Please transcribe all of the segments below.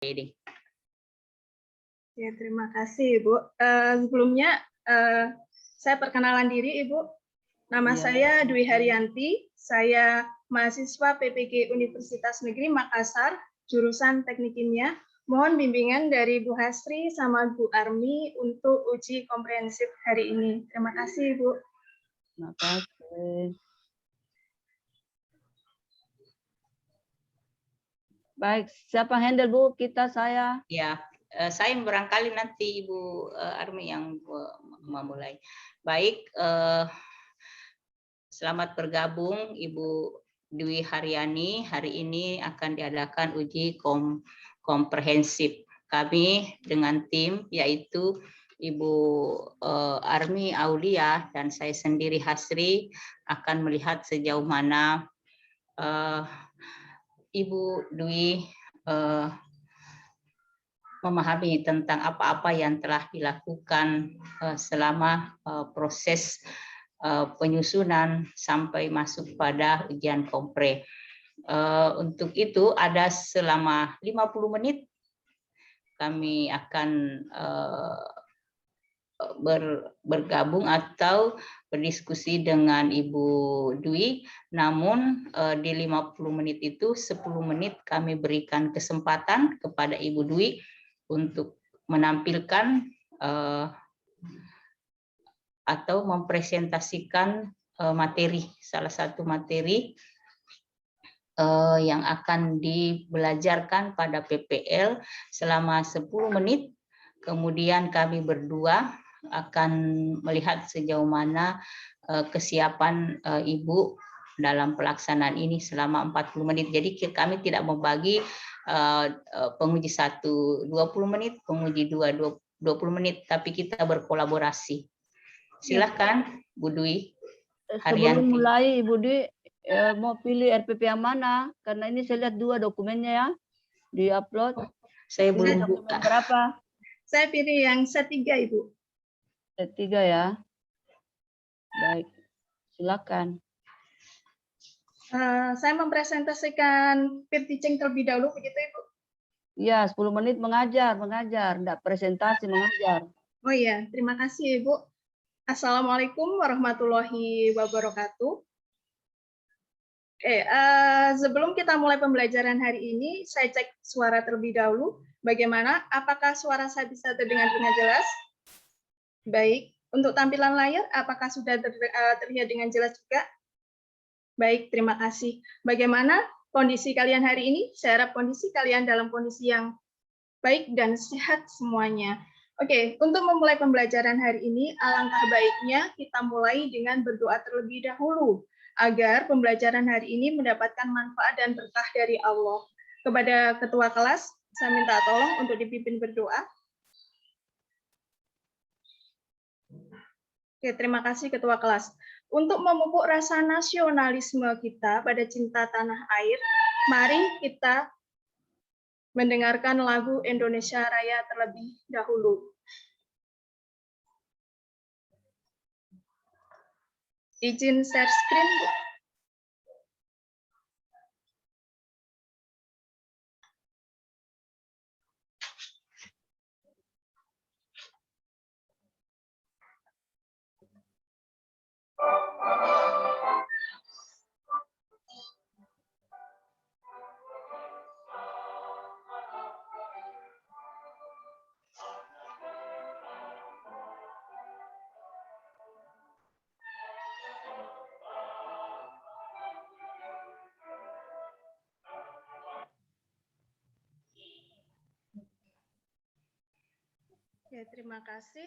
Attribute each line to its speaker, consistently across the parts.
Speaker 1: ini.
Speaker 2: Ya, terima kasih Ibu. Sebelumnya saya perkenalan diri Ibu. Nama saya Dwi Haryanti. Saya mahasiswa PPG Universitas Negeri Makassar, jurusan Teknik Kimia. Mohon bimbingan dari Bu Hasri sama Bu Armi untuk uji komprehensif hari ini. Terima kasih Ibu.
Speaker 3: Terima kasih. Baik, siapa handle Bu? Saya.
Speaker 1: Ya, saya barangkali nanti Ibu Armi yang memulai. Baik, selamat bergabung Ibu Dwi Haryani. Hari ini akan diadakan uji komprehensif. Kami dengan tim yaitu Ibu Armi Aulia dan saya sendiri Hasri akan melihat sejauh mana Ibu Dwi memahami tentang apa-apa yang telah dilakukan selama proses penyusunan sampai masuk pada ujian kompre. Untuk itu ada selama 50 menit kami akan bergabung atau berdiskusi dengan Ibu Dwi, namun di 50 menit itu 10 menit kami berikan kesempatan kepada Ibu Dwi untuk menampilkan atau mempresentasikan materi, salah satu materi yang akan dibelajarkan pada PPL selama 10 menit. Kemudian kami berdua akan melihat sejauh mana kesiapan Ibu dalam pelaksanaan ini selama 40 menit. Jadi kami tidak membagi penguji 1 20 menit, penguji 2 20 menit, tapi kita berkolaborasi. Silakan Bu Dwi Haryanti.
Speaker 3: Sebelum mulai Ibu Dwi mau pilih RPP yang mana? Karena ini saya lihat 2 dokumennya ya di-upload.
Speaker 1: Saya belum buka.
Speaker 3: Berapa?
Speaker 2: Saya pilih yang C3 Ibu.
Speaker 3: C3 ya. Baik, silakan.
Speaker 2: Saya mempresentasikan peer teaching terlebih dahulu, begitu Ibu?
Speaker 3: Ya, 10 menit mengajar, enggak presentasi, mengajar.
Speaker 2: Oh iya, terima kasih Ibu. Assalamualaikum warahmatullahi wabarakatuh. Oke, sebelum kita mulai pembelajaran hari ini, saya cek suara terlebih dahulu. Bagaimana? Apakah suara saya bisa terdengar dengan jelas? Baik. Untuk tampilan layar, apakah sudah terlihat dengan jelas juga? Baik, terima kasih. Bagaimana kondisi kalian hari ini? Saya harap kondisi kalian dalam kondisi yang baik dan sehat semuanya. Oke, untuk memulai pembelajaran hari ini, alangkah baiknya kita mulai dengan berdoa terlebih dahulu, agar pembelajaran hari ini mendapatkan manfaat dan berkah dari Allah. Kepada ketua kelas, saya minta tolong untuk dipimpin berdoa. Oke, terima kasih ketua kelas. Untuk memupuk rasa nasionalisme kita pada cinta tanah air, mari kita mendengarkan lagu Indonesia Raya terlebih dahulu. Izin share screen, Bu. Ya, terima kasih.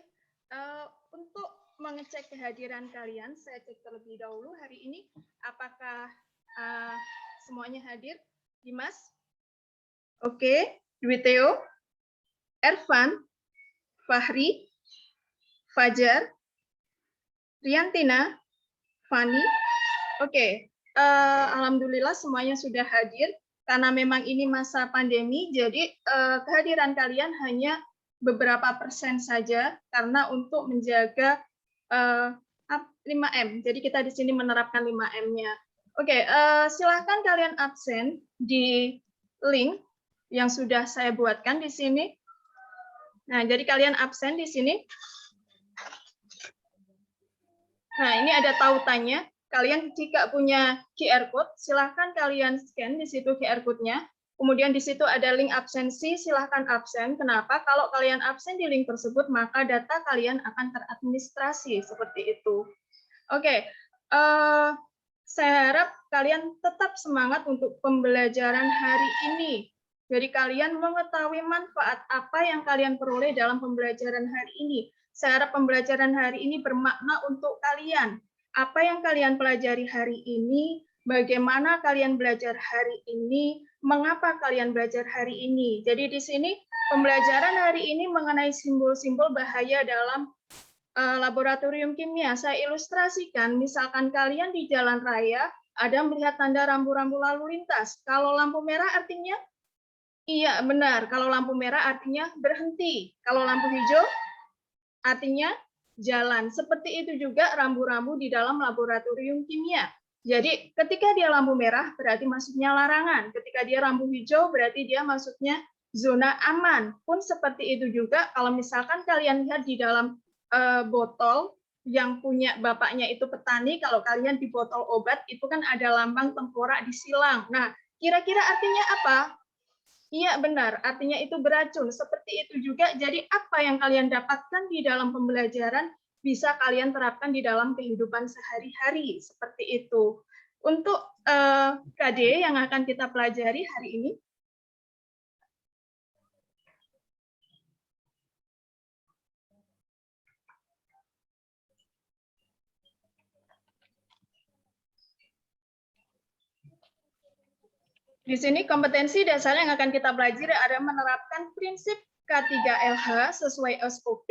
Speaker 2: Untuk mengecek kehadiran kalian, saya cek terlebih dahulu hari ini. Apakah semuanya hadir? Dimas? Oke. Dwi Theo? Ervan? Fahri? Fajar? Riantina? Fani? Oke. Alhamdulillah semuanya sudah hadir. Karena memang ini masa pandemi, jadi kehadiran kalian hanya beberapa persen saja karena untuk menjaga 5M. Jadi kita di sini menerapkan 5M-nya. Oke, silahkan kalian absen di link yang sudah saya buatkan di sini. Nah, jadi kalian absen di sini. Nah, ini ada tautannya. Kalian jika punya QR code, silahkan kalian scan di situ QR code-nya. Kemudian di situ ada link absensi, silahkan absen. Kenapa? Kalau kalian absen di link tersebut, maka data kalian akan teradministrasi seperti itu. Oke, saya harap kalian tetap semangat untuk pembelajaran hari ini. Jadi kalian mengetahui manfaat apa yang kalian peroleh dalam pembelajaran hari ini. Saya harap pembelajaran hari ini bermakna untuk kalian. Apa yang kalian pelajari hari ini, bagaimana kalian belajar hari ini, mengapa kalian belajar hari ini. Jadi di sini pembelajaran hari ini mengenai simbol-simbol bahaya dalam laboratorium kimia. Saya ilustrasikan, misalkan kalian di jalan raya, ada melihat tanda rambu-rambu lalu lintas. Kalau lampu merah artinya, iya benar, kalau lampu merah artinya berhenti. Kalau lampu hijau, artinya jalan. Seperti itu juga rambu-rambu di dalam laboratorium kimia. Jadi ketika dia lampu merah, berarti masuknya larangan. Ketika dia lampu hijau, berarti dia masuknya zona aman. Pun seperti itu juga, kalau misalkan kalian lihat di dalam botol yang punya bapaknya itu petani, kalau kalian di botol obat itu kan ada lambang tengkorak disilang. Nah, kira-kira artinya apa? Iya benar, artinya itu beracun. Seperti itu juga, jadi apa yang kalian dapatkan di dalam pembelajaran bisa kalian terapkan di dalam kehidupan sehari-hari. Seperti itu. Untuk KD yang akan kita pelajari hari ini, di sini kompetensi dasar yang akan kita pelajari ada menerapkan prinsip K3LH sesuai SOP,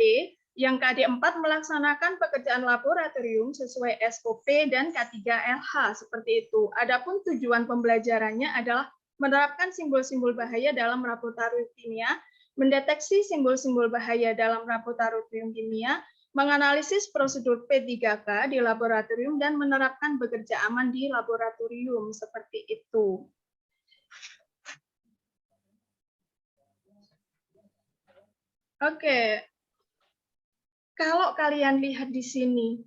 Speaker 2: yang KD4 melaksanakan pekerjaan laboratorium sesuai SOP dan K3LH seperti itu. Adapun tujuan pembelajarannya adalah menerapkan simbol-simbol bahaya dalam laboratorium kimia, mendeteksi simbol-simbol bahaya dalam laboratorium kimia, menganalisis prosedur P3K di laboratorium, dan menerapkan bekerja aman di laboratorium seperti itu. Oke, kalau kalian lihat di sini,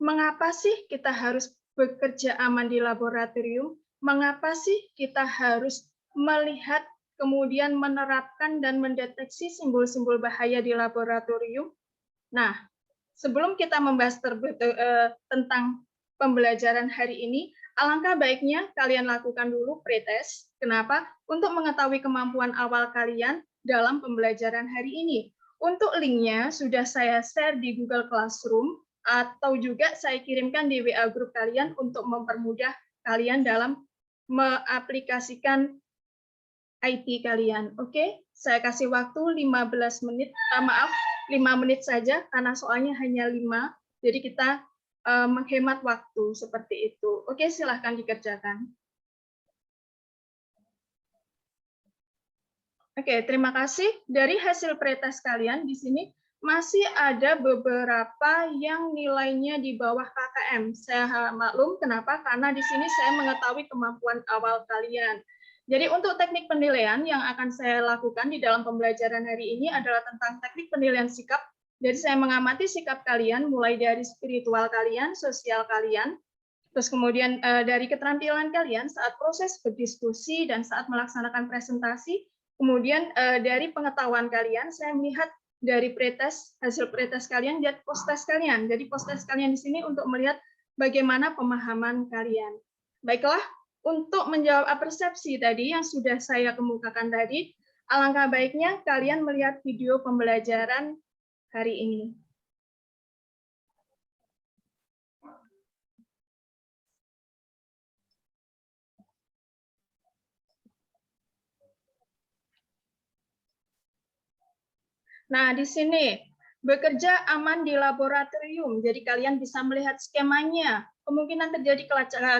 Speaker 2: mengapa sih kita harus bekerja aman di laboratorium? Mengapa sih kita harus melihat, kemudian menerapkan dan mendeteksi simbol-simbol bahaya di laboratorium? Nah, sebelum kita membahas tentang pembelajaran hari ini, alangkah baiknya kalian lakukan dulu pretest. Kenapa? Untuk mengetahui kemampuan awal kalian dalam pembelajaran hari ini. Untuk linknya sudah saya share di Google Classroom, atau juga saya kirimkan di WA group kalian untuk mempermudah kalian dalam mengaplikasikan IT kalian. Oke, saya kasih waktu 15 menit, 5 menit saja, karena soalnya hanya 5, jadi kita menghemat waktu seperti itu. Oke, silahkan dikerjakan. Oke, terima kasih. Dari hasil pretest kalian di sini masih ada beberapa yang nilainya di bawah KKM. Saya maklum kenapa? Karena di sini saya mengetahui kemampuan awal kalian. Jadi untuk teknik penilaian yang akan saya lakukan di dalam pembelajaran hari ini adalah tentang teknik penilaian sikap. Jadi saya mengamati sikap kalian mulai dari spiritual kalian, sosial kalian, terus kemudian dari keterampilan kalian saat proses berdiskusi dan saat melaksanakan presentasi. Kemudian dari pengetahuan kalian, saya melihat dari pretest, hasil pretest kalian, dan post-test kalian. Jadi post-test kalian di sini untuk melihat bagaimana pemahaman kalian. Baiklah, untuk menjawab persepsi tadi yang sudah saya kemukakan tadi, alangkah baiknya kalian melihat video pembelajaran hari ini. Nah, di sini bekerja aman di laboratorium. Jadi kalian bisa melihat skemanya. Kemungkinan terjadi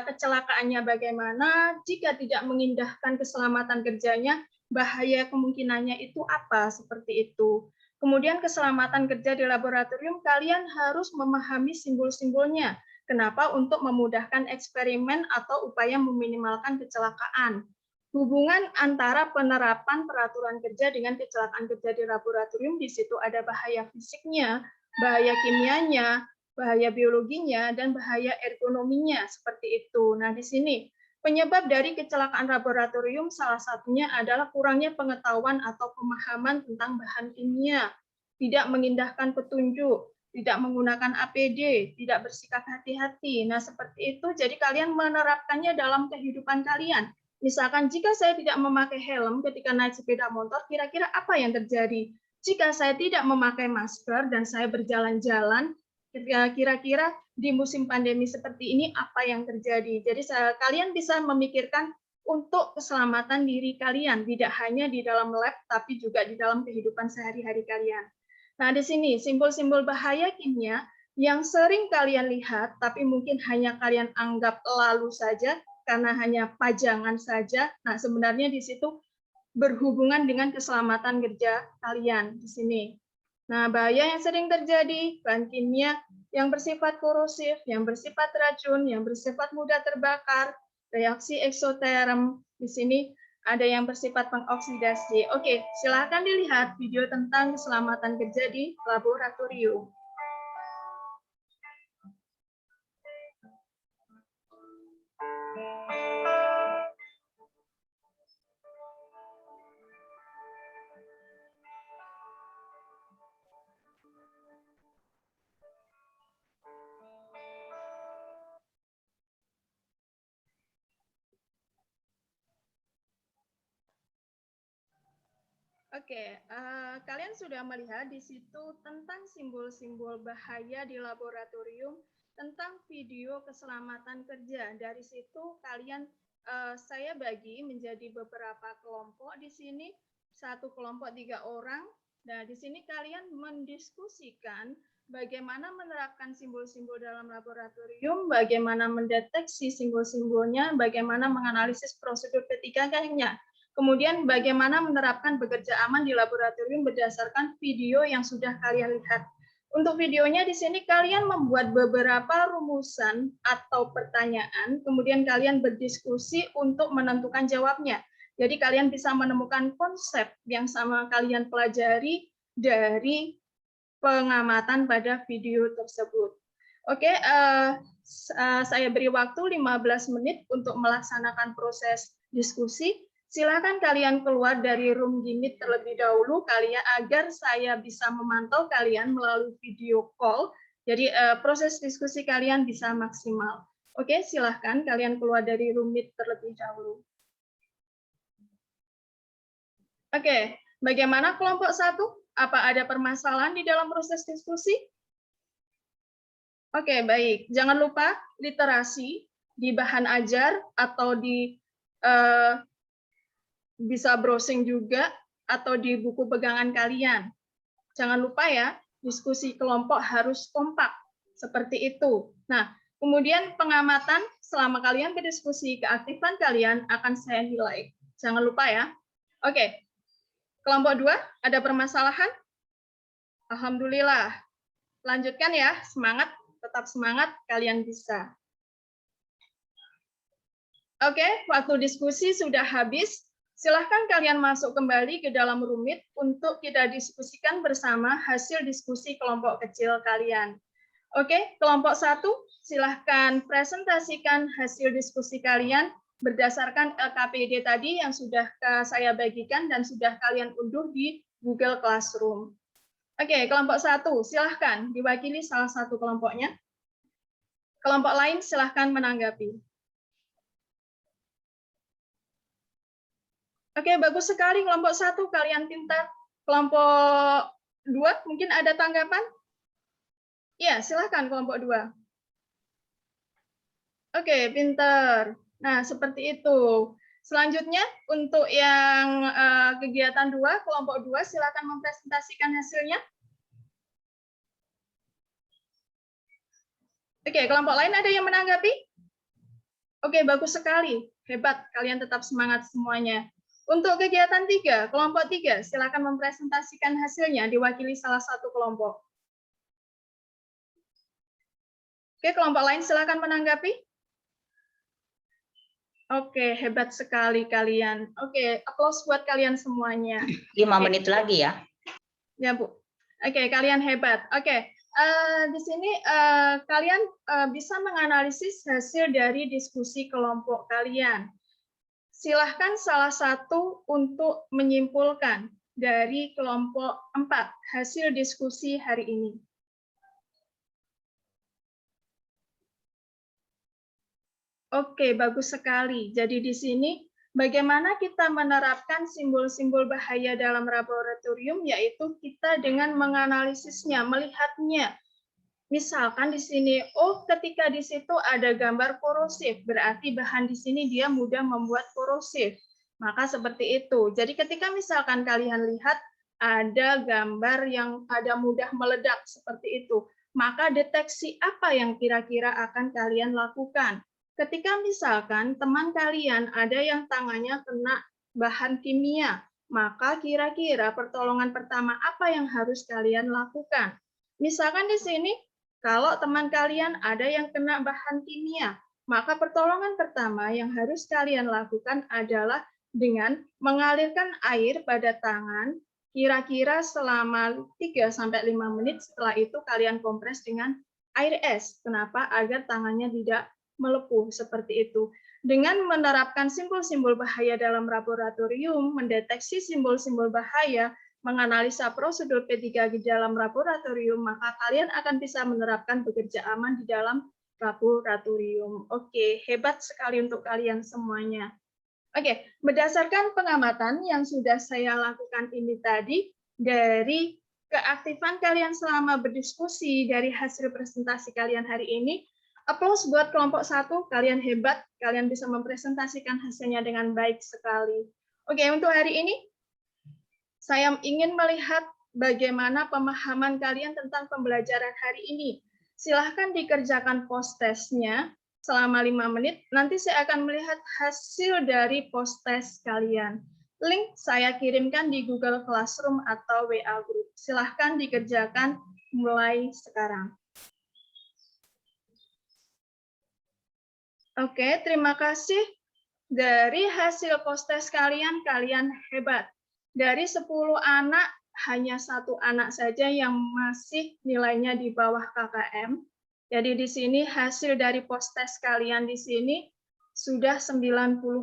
Speaker 2: kecelakaannya bagaimana, jika tidak mengindahkan keselamatan kerjanya, bahaya kemungkinannya itu apa, seperti itu. Kemudian keselamatan kerja di laboratorium, kalian harus memahami simbol-simbolnya. Kenapa? Untuk memudahkan eksperimen atau upaya meminimalkan kecelakaan. hubungan antara penerapan peraturan kerja dengan kecelakaan kerja di laboratorium. Di situ ada bahaya fisiknya, bahaya kimianya, bahaya biologinya, dan bahaya ergonominya, seperti itu. Nah, di sini penyebab dari kecelakaan laboratorium salah satunya adalah kurangnya pengetahuan atau pemahaman tentang bahan kimia, tidak mengindahkan petunjuk, tidak menggunakan APD, tidak bersikap hati-hati. Nah, seperti itu, jadi kalian menerapkannya dalam kehidupan kalian. Misalkan, jika saya tidak memakai helm ketika naik sepeda motor, kira-kira apa yang terjadi? Jika saya tidak memakai masker dan saya berjalan-jalan, kira-kira di musim pandemi seperti ini, apa yang terjadi? Jadi, kalian bisa memikirkan untuk keselamatan diri kalian, tidak hanya di dalam lab, tapi juga di dalam kehidupan sehari-hari kalian. Nah, di sini simbol-simbol bahaya kimia yang sering kalian lihat, tapi mungkin hanya kalian anggap lalu saja, karena hanya pajangan saja. Nah, sebenarnya di situ berhubungan dengan keselamatan kerja kalian di sini. Nah, bahaya yang sering terjadi, bahan kimia yang bersifat korosif, yang bersifat racun, yang bersifat mudah terbakar, reaksi eksoterm, di sini ada yang bersifat pengoksidasi. Oke, silakan dilihat video tentang keselamatan kerja di laboratorium. Oke, kalian sudah melihat di situ tentang simbol-simbol bahaya di laboratorium, tentang video keselamatan kerja. Dari situ kalian saya bagi menjadi beberapa kelompok di sini, satu kelompok 3 orang. Nah, di sini kalian mendiskusikan bagaimana menerapkan simbol-simbol dalam laboratorium, bagaimana mendeteksi simbol-simbolnya, bagaimana menganalisis prosedur ketikanya. Kemudian bagaimana menerapkan bekerja aman di laboratorium berdasarkan video yang sudah kalian lihat. Untuk videonya di sini kalian membuat beberapa rumusan atau pertanyaan, kemudian kalian berdiskusi untuk menentukan jawabnya. Jadi kalian bisa menemukan konsep yang sama kalian pelajari dari pengamatan pada video tersebut. Oke, saya beri waktu 15 menit untuk melaksanakan proses diskusi. Silakan kalian keluar dari room Gimit terlebih dahulu kalian agar saya bisa memantau kalian melalui video call. Jadi proses diskusi kalian bisa maksimal. Oke, silahkan kalian keluar dari room Meet terlebih dahulu. Oke, bagaimana kelompok 1? Apa ada permasalahan di dalam proses diskusi? Oke, baik. Jangan lupa literasi di bahan ajar atau di bisa browsing juga atau di buku pegangan kalian. Jangan lupa ya, diskusi kelompok harus kompak, seperti itu. Nah, kemudian pengamatan selama kalian berdiskusi, keaktifan kalian akan saya nilai. Jangan lupa ya. Oke, kelompok 2, ada permasalahan? Alhamdulillah. Lanjutkan ya, semangat, tetap semangat, kalian bisa. Oke, waktu diskusi sudah habis. Silahkan kalian masuk kembali ke dalam room Meet untuk kita diskusikan bersama hasil diskusi kelompok kecil kalian. Oke, kelompok 1, silahkan presentasikan hasil diskusi kalian berdasarkan LKPD tadi yang sudah saya bagikan dan sudah kalian unduh di Google Classroom. Oke, kelompok 1, silahkan diwakili salah satu kelompoknya. Kelompok lain silahkan menanggapi. Oke, bagus sekali kelompok 1, kalian pintar. Kelompok 2, mungkin ada tanggapan? Ya, silakan kelompok 2. Oke, pintar. Nah, seperti itu. Selanjutnya, untuk yang kegiatan 2, kelompok 2, silakan mempresentasikan hasilnya. Oke, kelompok lain ada yang menanggapi? Oke, bagus sekali. Hebat, kalian tetap semangat semuanya. Untuk kegiatan 3, kelompok 3, silakan mempresentasikan hasilnya diwakili salah satu kelompok. Oke, kelompok lain silakan menanggapi. Oke, hebat sekali kalian. Oke, aplaus buat kalian semuanya.
Speaker 1: 5 menit lagi ya.
Speaker 2: Ya, Bu. Oke, kalian hebat. Oke, di sini kalian bisa menganalisis hasil dari diskusi kelompok kalian. Silahkan salah satu untuk menyimpulkan dari kelompok 4 hasil diskusi hari ini. Oke, bagus sekali. Jadi di sini bagaimana kita menerapkan simbol-simbol bahaya dalam laboratorium, yaitu kita dengan menganalisisnya, melihatnya. Misalkan di sini, oh ketika di situ ada gambar korosif, berarti bahan di sini dia mudah membuat korosif. Maka seperti itu. Jadi ketika misalkan kalian lihat ada gambar yang ada mudah meledak seperti itu, maka deteksi apa yang kira-kira akan kalian lakukan. Ketika misalkan teman kalian ada yang tangannya kena bahan kimia, maka kira-kira pertolongan pertama apa yang harus kalian lakukan? Misalkan di sini, kalau teman kalian ada yang kena bahan kimia, maka pertolongan pertama yang harus kalian lakukan adalah dengan mengalirkan air pada tangan, kira-kira selama 3-5 menit, setelah itu kalian kompres dengan air es. Kenapa? Agar tangannya tidak melepuh seperti itu. Dengan menerapkan simbol-simbol bahaya dalam laboratorium, mendeteksi simbol-simbol bahaya, menganalisa prosedur P3G di dalam laboratorium, maka kalian akan bisa menerapkan bekerja aman di dalam laboratorium. Oke, hebat sekali untuk kalian semuanya. Oke, berdasarkan pengamatan yang sudah saya lakukan ini tadi, dari keaktifan kalian selama berdiskusi, dari hasil presentasi kalian hari ini, aplaus buat kelompok 1, kalian hebat, kalian bisa mempresentasikan hasilnya dengan baik sekali. Oke, untuk hari ini, saya ingin melihat bagaimana pemahaman kalian tentang pembelajaran hari ini. Silahkan dikerjakan post-testnya selama 5 menit, nanti saya akan melihat hasil dari post-test kalian. Link saya kirimkan di Google Classroom atau WA Group. Silahkan dikerjakan mulai sekarang. Oke, terima kasih. Dari hasil post-test kalian, kalian hebat. Dari 10 anak, hanya 1 anak saja yang masih nilainya di bawah KKM. Jadi di sini hasil dari post-test kalian di sini sudah 90%.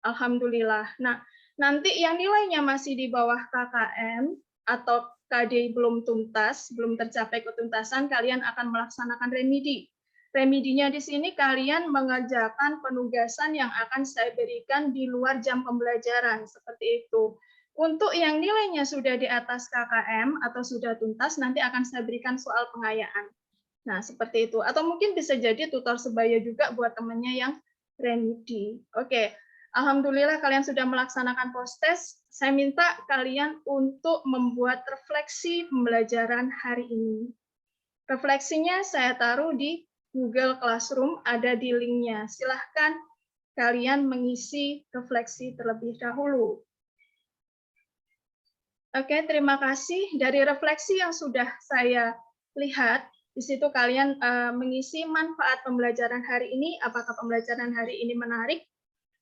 Speaker 2: Alhamdulillah. Nah, nanti yang nilainya masih di bawah KKM atau KD belum tuntas, belum tercapai ketuntasan, kalian akan melaksanakan remedi. Remedinya di sini kalian mengerjakan penugasan yang akan saya berikan di luar jam pembelajaran, seperti itu. Untuk yang nilainya sudah di atas KKM atau sudah tuntas, nanti akan saya berikan soal pengayaan. Nah, seperti itu. Atau mungkin bisa jadi tutor sebaya juga buat temannya yang remedi. Oke, alhamdulillah kalian sudah melaksanakan post-test. Saya minta kalian untuk membuat refleksi pembelajaran hari ini. Refleksinya saya taruh di Google Classroom, ada di linknya. Silahkan kalian mengisi refleksi terlebih dahulu. Oke, terima kasih. Dari refleksi yang sudah saya lihat, di situ kalian mengisi manfaat pembelajaran hari ini, apakah pembelajaran hari ini menarik,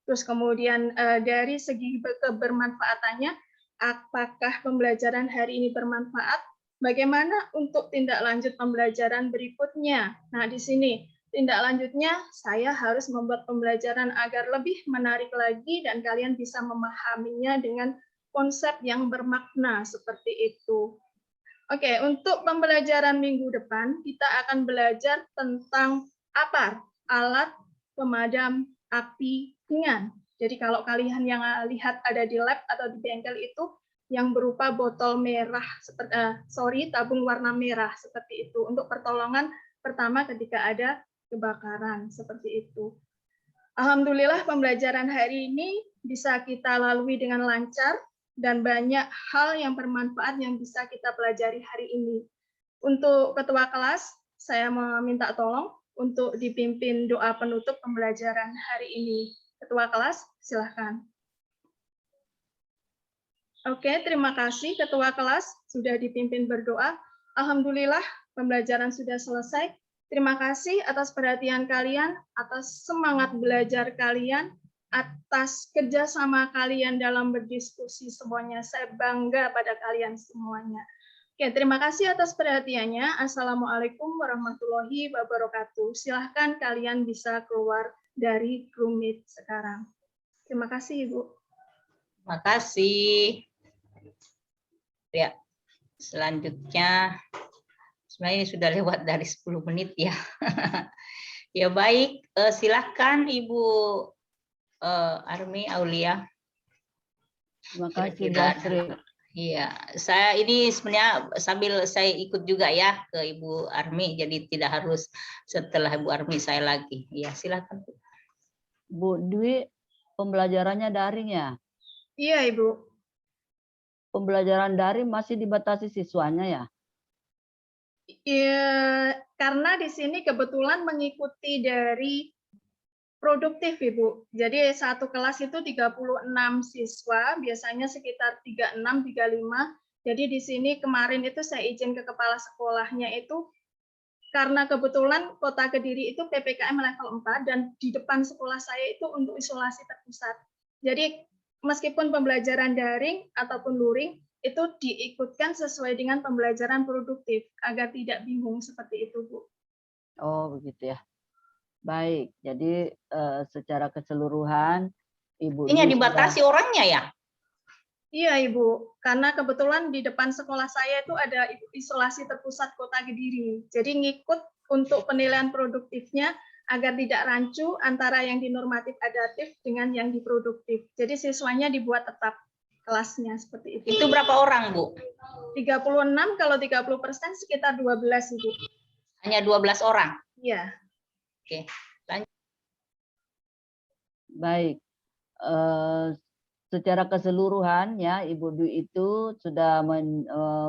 Speaker 2: terus kemudian dari segi kebermanfaatannya, apakah pembelajaran hari ini bermanfaat, bagaimana untuk tindak lanjut pembelajaran berikutnya. Nah, di sini tindak lanjutnya saya harus membuat pembelajaran agar lebih menarik lagi dan kalian bisa memahaminya dengan konsep yang bermakna seperti itu. Oke, untuk pembelajaran minggu depan kita akan belajar tentang APAR, alat pemadam api ringan. Jadi kalau kalian yang lihat ada di lab atau di bengkel itu yang berupa botol merah, tabung warna merah seperti itu untuk pertolongan pertama ketika ada kebakaran seperti itu. Alhamdulillah pembelajaran hari ini bisa kita lalui dengan lancar dan banyak hal yang bermanfaat yang bisa kita pelajari hari ini. Untuk ketua kelas, saya meminta tolong untuk dipimpin doa penutup pembelajaran hari ini. Ketua kelas, silahkan. Oke, terima kasih Ketua kelas sudah dipimpin berdoa. Alhamdulillah pembelajaran sudah selesai. Terima kasih atas perhatian kalian, atas semangat belajar kalian, atas kerjasama kalian dalam berdiskusi semuanya. Saya bangga pada kalian semuanya. Oke, terima kasih atas perhatiannya. Assalamualaikum warahmatullahi wabarakatuh. Silahkan kalian bisa keluar dari Google Meet sekarang. Terima kasih, Ibu.
Speaker 1: Terima kasih. Ya, selanjutnya sebenarnya ini sudah lewat dari 10 menit ya. Ya baik, silahkan Ibu Armi Aulia.
Speaker 3: Terima kasih, Bu
Speaker 1: Kira-kira
Speaker 3: Astrid.
Speaker 1: Iya, saya ini sebenarnya sambil saya ikut juga ya ke Ibu Armi, jadi tidak harus setelah Ibu Armi saya lagi. Iya, silakan.
Speaker 3: Bu Dwi, pembelajarannya daring ya?
Speaker 2: Iya, Ibu.
Speaker 3: Pembelajaran daring masih dibatasi siswanya ya?
Speaker 2: Ya, karena di sini kebetulan mengikuti dari produktif, Ibu. Jadi satu kelas itu 36 siswa, biasanya sekitar 36, 35. Jadi di sini kemarin itu saya izin ke kepala sekolahnya itu karena kebetulan Kota Kediri itu PPKM level 4 dan di depan sekolah saya itu untuk isolasi terpusat. Jadi meskipun pembelajaran daring ataupun luring itu diikutkan sesuai dengan pembelajaran produktif agar tidak bingung seperti itu, Bu.
Speaker 3: Oh begitu ya. Baik, jadi secara keseluruhan Ibu
Speaker 1: Ini
Speaker 3: Dwi
Speaker 1: dibatasi
Speaker 3: sudah.
Speaker 1: orangnya ya?
Speaker 2: Iya, Ibu. Karena kebetulan di depan sekolah saya itu ada isolasi terpusat Kota Kediri. Jadi ngikut untuk penilaian produktifnya agar tidak rancu antara yang di normatif adaptif dengan yang di produktif. Jadi siswanya dibuat tetap kelasnya seperti itu.
Speaker 1: Itu berapa orang, Bu?
Speaker 2: 36, kalau 30% sekitar 12, Ibu.
Speaker 1: Hanya 12 orang?
Speaker 2: Iya.
Speaker 1: Oke, lanjut.
Speaker 3: Baik. Secara keseluruhan ya Ibu Dwi itu sudah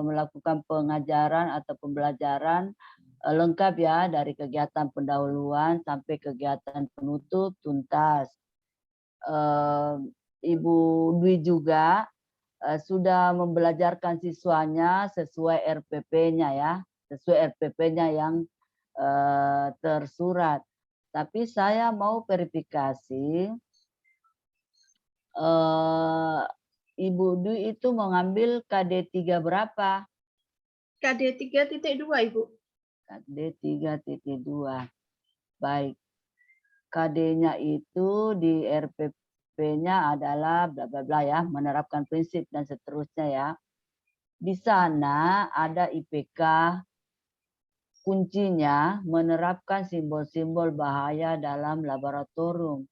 Speaker 3: melakukan pengajaran atau pembelajaran lengkap ya dari kegiatan pendahuluan sampai kegiatan penutup tuntas. Ibu Dwi juga sudah membelajarkan siswanya sesuai RPP-nya ya, sesuai RPP-nya yang tersurat. Tapi saya mau verifikasi. Ibu Dwi itu mengambil KD 3 berapa?
Speaker 2: KD 3.2, Ibu.
Speaker 3: KD 3.2. Baik. KD-nya itu di RPP-nya adalah bla bla bla ya, menerapkan prinsip dan seterusnya ya. Di sana ada IPK kuncinya menerapkan simbol-simbol bahaya dalam laboratorium.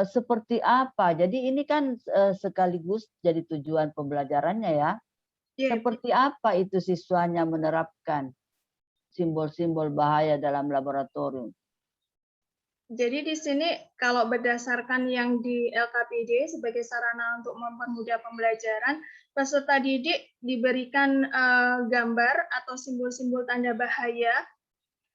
Speaker 3: Seperti apa? Jadi ini kan sekaligus jadi tujuan pembelajarannya ya.
Speaker 2: Iya,
Speaker 3: Seperti apa itu siswanya menerapkan simbol-simbol bahaya dalam laboratorium?
Speaker 2: jadi di sini kalau berdasarkan yang di LKPD sebagai sarana untuk mempermudah pembelajaran, peserta didik diberikan gambar atau simbol-simbol tanda bahaya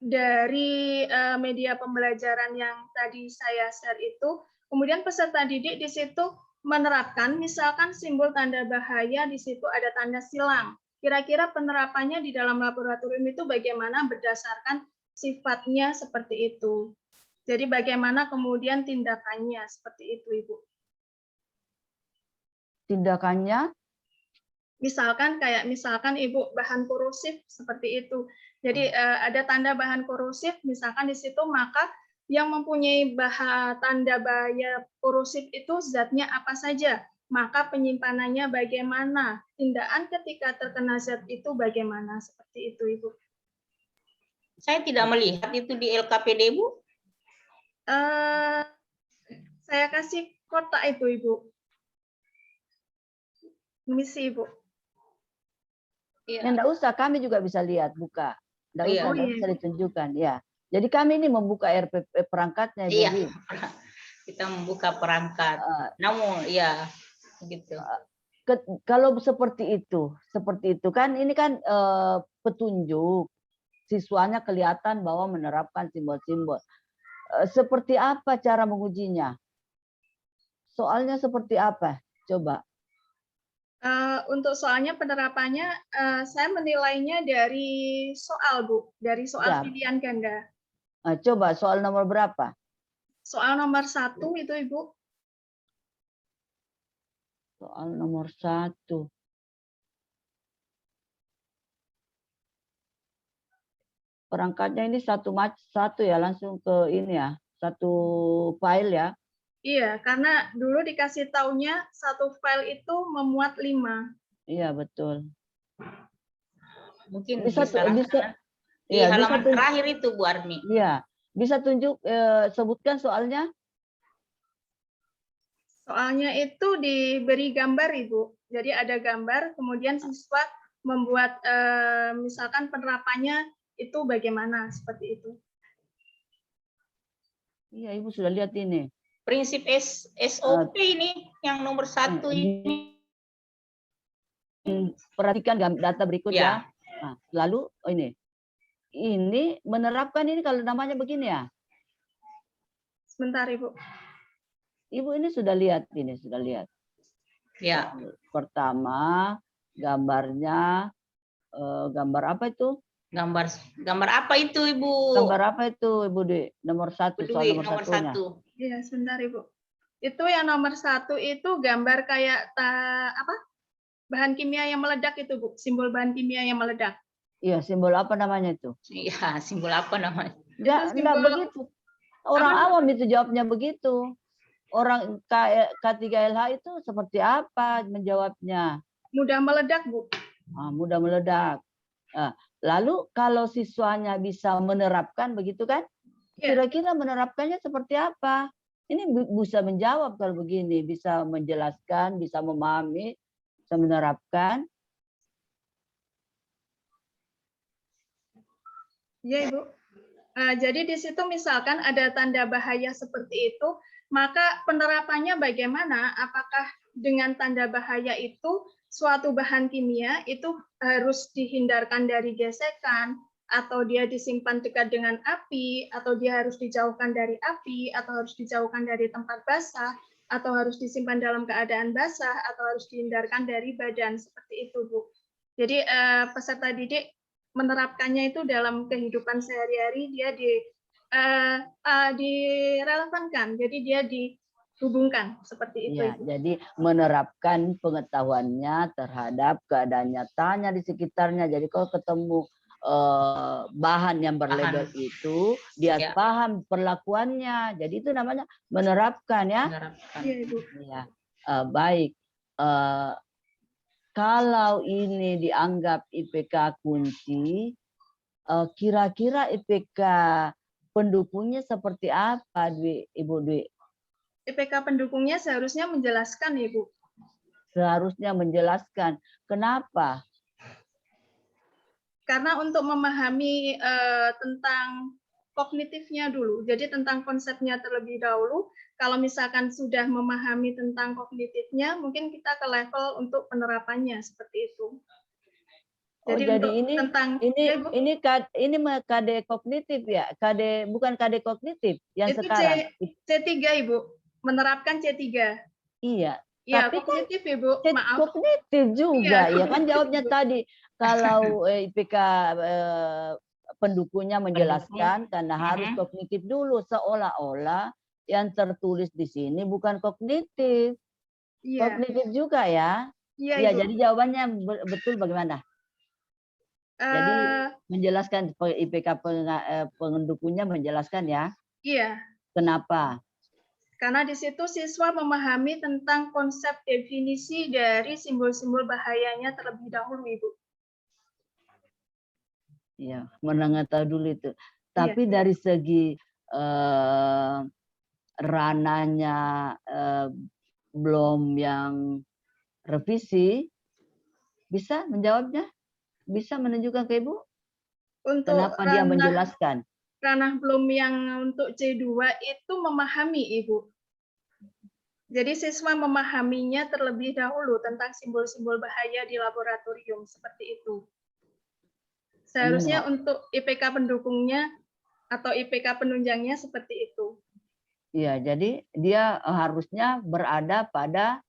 Speaker 2: dari media pembelajaran yang tadi saya share itu. Kemudian peserta didik di situ menerapkan, misalkan simbol tanda bahaya di situ ada tanda silang. Kira-kira penerapannya di dalam laboratorium itu bagaimana berdasarkan sifatnya seperti itu. Jadi bagaimana kemudian tindakannya seperti itu, Ibu.
Speaker 3: Tindakannya?
Speaker 2: Misalkan Ibu bahan korosif seperti itu. Jadi ada tanda bahan korosif, misalkan di situ maka yang mempunyai tanda bahaya korosif itu zatnya apa saja, maka penyimpanannya bagaimana, tindakan ketika terkena zat itu bagaimana, seperti itu, Ibu.
Speaker 1: Saya tidak melihat itu di LKPD, Bu.
Speaker 2: Saya kasih kotak itu, Ibu. Misi, Ibu.
Speaker 3: Ya, enggak usah, kami juga bisa lihat, buka. Enggak usah,
Speaker 1: Iya.
Speaker 3: enggak usah ditunjukkan. Ya. Jadi kami ini membuka RPP perangkatnya, Ibu.
Speaker 1: Iya, kita membuka perangkat. Namun, ya, gitu.
Speaker 3: Kalau seperti itu kan ini kan petunjuk. Siswanya kelihatan bahwa menerapkan simbol-simbol. Seperti apa cara mengujinya? Soalnya seperti apa? Coba.
Speaker 2: Untuk soalnya penerapannya, saya menilainya dari soal, Bu, dari soal
Speaker 3: Ya.
Speaker 2: pilihan ganda.
Speaker 3: Coba soal nomor berapa?
Speaker 2: Soal nomor 1 itu, Ibu.
Speaker 3: Soal nomor 1. Perangkatnya ini satu ya, langsung ke ini ya, satu file ya.
Speaker 2: Iya, karena dulu dikasih taunya satu file itu memuat 5.
Speaker 3: Iya betul.
Speaker 1: Mungkin
Speaker 3: Bisa
Speaker 1: bisa laksana di
Speaker 3: iya,
Speaker 1: halaman terakhir itu, Bu Armi.
Speaker 3: Iya, bisa sebutkan soalnya.
Speaker 2: Soalnya itu diberi gambar, Ibu. Jadi ada gambar, kemudian siswa membuat misalkan penerapannya itu bagaimana, seperti itu.
Speaker 3: Iya, Ibu sudah lihat ini.
Speaker 1: Prinsip SOP ini yang nomor 1 ini.
Speaker 3: Perhatikan data berikut ya.
Speaker 1: Ya.
Speaker 3: Nah, lalu ini menerapkan ini kalau namanya begini ya.
Speaker 2: Sebentar, Ibu.
Speaker 3: Ibu ini sudah lihat ini, sudah lihat.
Speaker 1: Ya.
Speaker 3: Pertama, gambarnya gambar apa itu?
Speaker 1: Gambar apa itu, Ibu?
Speaker 3: Gambar apa itu, Ibu Dwi? Nomor 1, soal nomor 1-nya.
Speaker 2: Iya, sebentar, Ibu. Itu yang nomor 1 itu gambar kayak bahan kimia yang meledak itu, Bu. Simbol bahan kimia yang meledak.
Speaker 3: Iya, simbol apa namanya itu?
Speaker 1: Iya, simbol apa namanya?
Speaker 3: Enggak begitu. Orang awam itu jawabnya begitu. Orang K3LH itu seperti apa menjawabnya?
Speaker 2: Mudah meledak, Bu.
Speaker 3: Mudah meledak. Lalu kalau siswanya bisa menerapkan begitu kan? Kira-kira menerapkannya seperti apa? Ini bisa menjawab kalau begini, bisa menjelaskan, bisa memahami, bisa menerapkan.
Speaker 2: Iya, Ibu. Jadi di situ misalkan ada tanda bahaya seperti itu, maka penerapannya bagaimana? Apakah dengan tanda bahaya itu suatu bahan kimia itu harus dihindarkan dari gesekan, atau dia disimpan dekat dengan api, atau dia harus dijauhkan dari api, atau harus dijauhkan dari tempat basah, atau harus disimpan dalam keadaan basah, atau harus dihindarkan dari badan, seperti itu, Bu. Jadi peserta didik menerapkannya itu dalam kehidupan sehari-hari, dia direlevankan, jadi dia dihubungkan seperti itu.
Speaker 3: Ya, jadi menerapkan pengetahuannya terhadap keadaan nyatanya di sekitarnya. Jadi kalau ketemu bahan yang berlabel itu, dia paham perlakuannya. Jadi itu namanya menerapkan ya.
Speaker 1: Menerapkan.
Speaker 2: Iya, Ibu.
Speaker 3: Ya, baik. Kalau ini dianggap IPK kunci, kira-kira IPK pendukungnya seperti apa, Ibu Dwi?
Speaker 2: IPK pendukungnya seharusnya menjelaskan, Ibu.
Speaker 3: Seharusnya menjelaskan. Kenapa?
Speaker 2: Karena untuk memahami tentang kognitifnya dulu, jadi tentang konsepnya terlebih dahulu. Kalau misalkan sudah memahami tentang kognitifnya, mungkin kita ke level untuk penerapannya seperti itu.
Speaker 3: Jadi ini KD kognitif ya, bukan KD kognitif yang
Speaker 2: itu
Speaker 3: sekarang.
Speaker 2: C3, Ibu, menerapkan C3.
Speaker 3: Iya.
Speaker 2: Ya,
Speaker 3: Tapi
Speaker 2: kognitif, Ibu. Maaf.
Speaker 3: Kognitif juga
Speaker 2: ya
Speaker 3: kan jawabnya tadi. Kalau IPK pendukungnya menjelaskan karena harus kognitif dulu, seolah-olah yang tertulis di sini bukan kognitif. Kognitif juga ya. Iya, jadi jawabannya betul bagaimana? Jadi menjelaskan IPK pendukungnya menjelaskan ya.
Speaker 2: Iya.
Speaker 3: Kenapa?
Speaker 2: Karena di situ siswa memahami tentang konsep definisi dari simbol-simbol bahayanya terlebih dahulu, Ibu.
Speaker 3: Iya, mengetahui dulu itu. Tapi dari segi ranahnya belum yang revisi, bisa menjawabnya? Bisa menunjukkan ke Ibu?
Speaker 2: Untuk
Speaker 3: kenapa dia menjelaskan?
Speaker 2: Ranah belum yang untuk C2 itu memahami, Ibu. Jadi siswa memahaminya terlebih dahulu tentang simbol-simbol bahaya di laboratorium, seperti itu. Seharusnya untuk IPK pendukungnya atau IPK penunjangnya seperti itu.
Speaker 3: Iya, jadi dia harusnya berada pada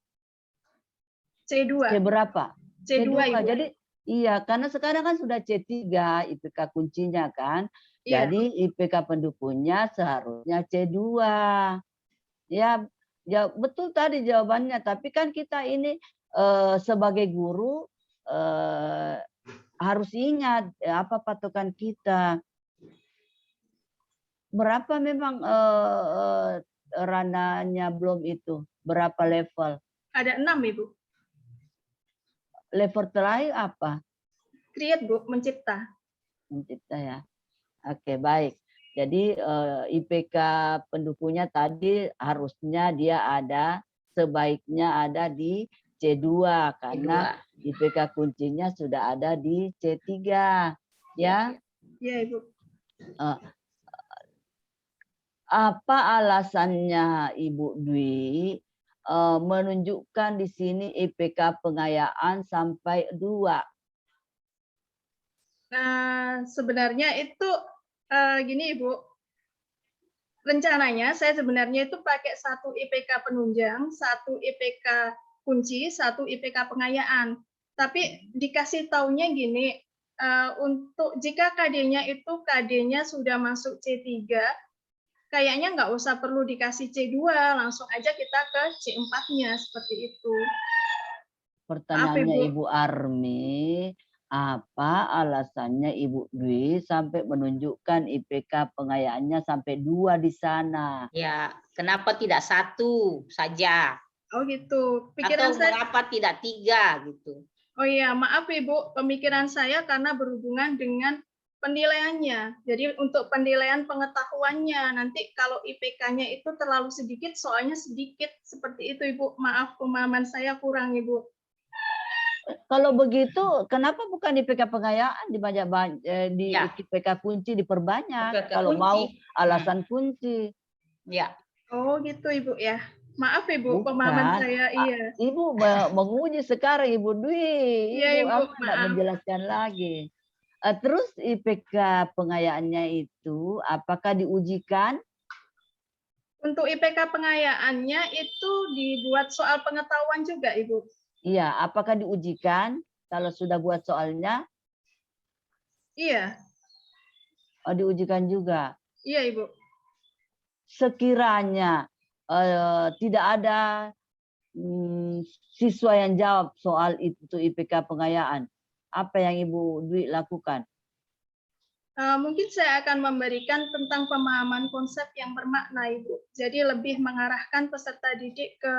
Speaker 2: C2.
Speaker 3: C berapa?
Speaker 2: C2, Ibu.
Speaker 3: Jadi iya, karena sekarang kan sudah C3 IPK kuncinya kan.
Speaker 2: Iya.
Speaker 3: Jadi IPK pendukungnya seharusnya C2. Ya, ya betul tadi jawabannya. Tapi kan kita ini sebagai guru harus ingat apa patokan kita. Berapa memang ranahnya belum itu? Berapa level?
Speaker 2: Ada 6, Ibu.
Speaker 3: Level terakhir apa?
Speaker 2: Create, Bu, mencipta.
Speaker 3: Mencipta ya. Oke, baik. Jadi IPK pendukungnya tadi harusnya dia ada, sebaiknya ada di C2 karena IPK kuncinya sudah ada di C3. Ya.
Speaker 2: Iya, Ibu.
Speaker 3: Apa alasannya Ibu Dwi menunjukkan di sini IPK pengayaan sampai 2?
Speaker 2: Nah, sebenarnya itu gini, Ibu. Rencananya saya sebenarnya itu pakai 1 IPK penunjang, 1 IPK kunci, 1 IPK pengayaan. Tapi dikasih taunya gini, untuk jika KD-nya itu KD-nya sudah masuk C3, kayaknya nggak usah perlu dikasih C2, langsung aja kita ke C4-nya, seperti itu.
Speaker 3: Pertanyaannya
Speaker 2: Maaf,
Speaker 3: Ibu Armi, apa alasannya Ibu Dwi sampai menunjukkan IPK pengayaannya sampai 2 di sana?
Speaker 1: Ya, kenapa tidak 1 saja?
Speaker 2: Oh gitu. Pikiran
Speaker 1: Atau
Speaker 2: saya,
Speaker 1: mengapa tidak 3 gitu?
Speaker 2: oh iya, maaf Ibu, pemikiran saya karena berhubungan dengan penilaiannya. Jadi untuk penilaian pengetahuannya, nanti kalau IPK-nya itu terlalu sedikit, soalnya sedikit, seperti itu Ibu. Maaf, pemahaman saya kurang Ibu.
Speaker 3: Kalau begitu, kenapa bukan IPK pengayaan di
Speaker 1: Ya.
Speaker 3: IPK kunci diperbanyak?
Speaker 1: IPK
Speaker 3: Kalau
Speaker 1: kunci.
Speaker 3: mau alasan kunci.
Speaker 1: Ya.
Speaker 2: Oh gitu Ibu ya. Maaf Ibu,
Speaker 3: Bukan.
Speaker 2: pemahaman saya iya.
Speaker 3: Ibu menguji sekarang Ibu Dwi.
Speaker 2: Iya Ibu,
Speaker 3: Tidak
Speaker 2: maaf.
Speaker 3: menjelaskan lagi. Terus IPK pengayaannya itu apakah diujikan?
Speaker 2: Untuk IPK pengayaannya itu dibuat soal pengetahuan juga Ibu.
Speaker 3: Iya, apakah diujikan kalau sudah buat soalnya?
Speaker 2: Iya.
Speaker 3: Oh, diujikan juga.
Speaker 2: Iya Ibu.
Speaker 3: Sekiranya tidak ada siswa yang jawab soal itu IPK pengayaan, apa yang Ibu Dwi lakukan?
Speaker 2: Mungkin saya akan memberikan tentang pemahaman konsep yang bermakna, Ibu. Jadi lebih mengarahkan peserta didik ke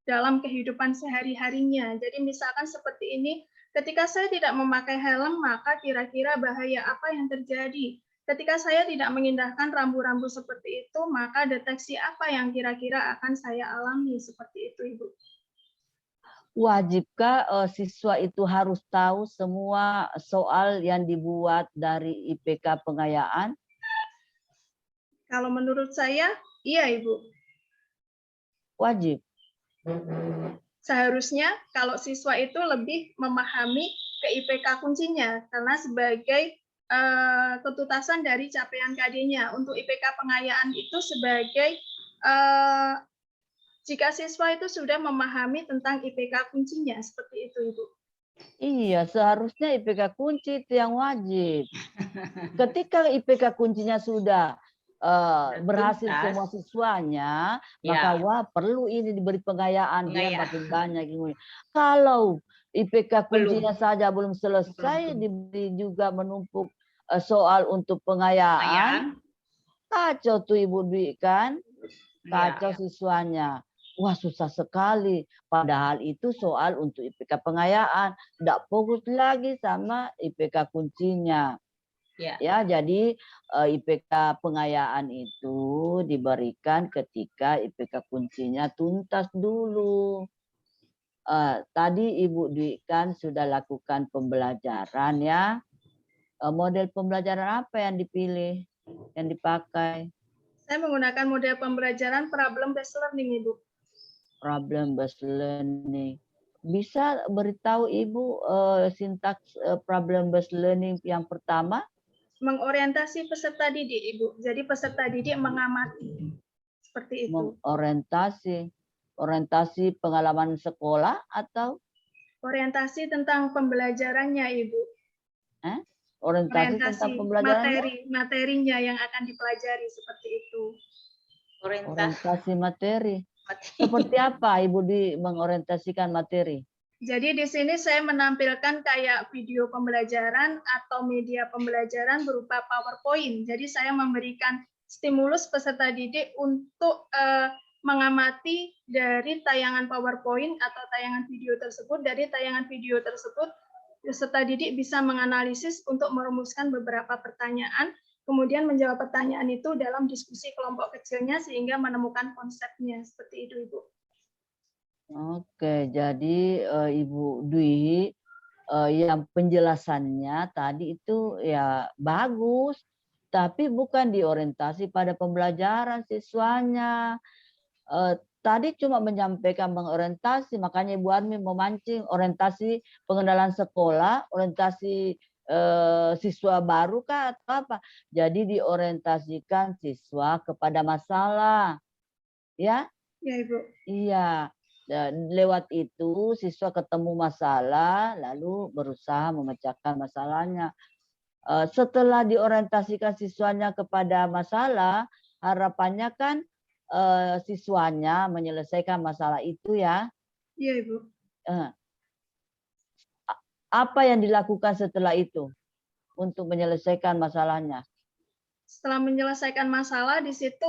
Speaker 2: dalam kehidupan sehari-harinya. Jadi misalkan seperti ini, ketika saya tidak memakai helm, maka kira-kira bahaya apa yang terjadi? Ketika saya tidak mengindahkan rambu-rambu seperti itu, maka deteksi apa yang kira-kira akan saya alami? Seperti itu, Ibu.
Speaker 3: Wajibkah siswa itu harus tahu semua soal yang dibuat dari IPK pengayaan?
Speaker 2: Kalau menurut saya, iya Ibu.
Speaker 3: Wajib.
Speaker 2: Seharusnya kalau siswa itu lebih memahami ke IPK kuncinya, karena sebagai ketutasan dari capaian KD-nya. Untuk IPK pengayaan itu sebagai jika siswa itu sudah memahami tentang IPK kuncinya, seperti itu Ibu.
Speaker 3: Iya, seharusnya IPK kunci itu yang wajib. Ketika IPK kuncinya sudah berhasil semua siswanya, maka wah perlu ini diberi pengayaan biar makin banyak. Kalau IPK kuncinya saja belum selesai, diberi juga menumpuk soal untuk pengayaan, kacau tuh Ibu Dwi kan, kacau siswanya. Wah susah sekali. Padahal itu soal untuk IPK pengayaan. Tidak fokus lagi sama IPK kuncinya. Ya, jadi IPK pengayaan itu diberikan ketika IPK kuncinya tuntas dulu. Tadi Ibu Dwi kan sudah lakukan pembelajaran ya. Model pembelajaran apa yang dipilih, yang dipakai?
Speaker 2: Saya menggunakan model pembelajaran problem based learning, Ibu.
Speaker 3: Problem based learning. Bisa beritahu Ibu sintaks problem based learning yang pertama?
Speaker 2: Mengorientasi peserta didik, Ibu. Jadi peserta didik mengamati. Seperti itu.
Speaker 3: Orientasi pengalaman sekolah atau?
Speaker 2: Orientasi tentang pembelajarannya, Ibu.
Speaker 3: Orientasi tentang pembelajaran.
Speaker 2: Materinya yang akan dipelajari seperti itu.
Speaker 3: Orientasi materi. Seperti apa Ibu mengorientasikan materi?
Speaker 2: Jadi di sini saya menampilkan kayak video pembelajaran atau media pembelajaran berupa PowerPoint. Jadi saya memberikan stimulus peserta didik untuk mengamati dari tayangan PowerPoint atau tayangan video tersebut. Dari tayangan video tersebut, peserta didik bisa menganalisis untuk merumuskan beberapa pertanyaan, kemudian menjawab pertanyaan itu dalam diskusi kelompok kecilnya sehingga menemukan konsepnya. Seperti itu, Ibu.
Speaker 3: Oke, jadi Ibu Dwi yang penjelasannya tadi itu ya bagus, tapi bukan diorientasi pada pembelajaran siswanya. Tadi cuma menyampaikan mengorientasi, makanya Ibu Armi memancing orientasi pengenalan sekolah, orientasi siswa baru kah atau apa? Jadi diorientasikan siswa kepada masalah, ya?
Speaker 2: Ya, Ibu.
Speaker 3: Iya. Dan lewat itu siswa ketemu masalah lalu berusaha memecahkan masalahnya. Setelah diorientasikan siswanya kepada masalah, harapannya kan siswanya menyelesaikan masalah itu ya.
Speaker 2: Iya, Ibu.
Speaker 3: Apa yang dilakukan setelah itu untuk menyelesaikan masalahnya?
Speaker 2: Setelah menyelesaikan masalah, di situ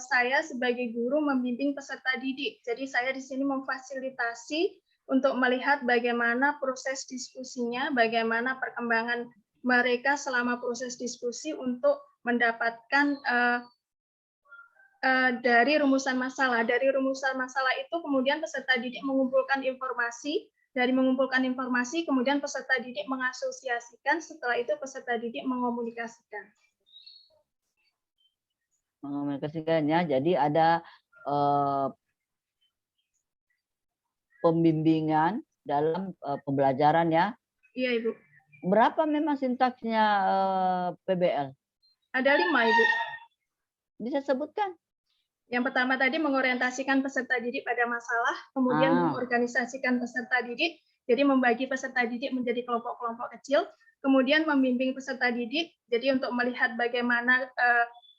Speaker 2: saya sebagai guru membimbing peserta didik. Jadi saya di sini memfasilitasi untuk melihat bagaimana proses diskusinya, bagaimana perkembangan mereka selama proses diskusi untuk mendapatkan dari rumusan masalah. Dari rumusan masalah itu kemudian peserta didik mengumpulkan informasi. Dari mengumpulkan informasi, kemudian peserta didik mengasosiasikan. Setelah itu peserta didik mengomunikasikan.
Speaker 3: Mengomunikasikannya, jadi ada pembimbingan dalam pembelajaran ya.
Speaker 2: Iya, Ibu.
Speaker 3: Berapa memang sintaksnya PBL?
Speaker 2: Ada 5, Ibu.
Speaker 3: Bisa sebutkan?
Speaker 2: Yang pertama tadi mengorientasikan peserta didik pada masalah, kemudian mengorganisasikan peserta didik, jadi membagi peserta didik menjadi kelompok-kelompok kecil, kemudian membimbing peserta didik, jadi untuk melihat bagaimana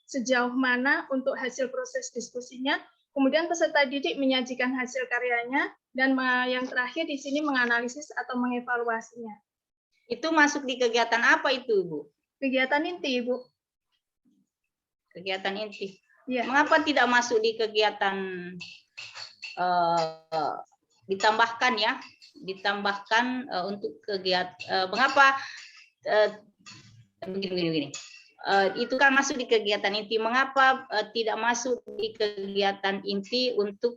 Speaker 2: sejauh mana untuk hasil proses diskusinya, kemudian peserta didik menyajikan hasil karyanya, dan yang terakhir di sini menganalisis atau mengevaluasinya.
Speaker 1: Itu masuk di kegiatan apa itu, Ibu?
Speaker 2: Kegiatan inti, Ibu.
Speaker 1: Kegiatan inti.
Speaker 2: Ya.
Speaker 1: Mengapa tidak masuk di kegiatan ditambahkan ya? Ditambahkan untuk kegiatan. Mengapa begini? Itu kan masuk di kegiatan inti. Mengapa tidak masuk di kegiatan inti untuk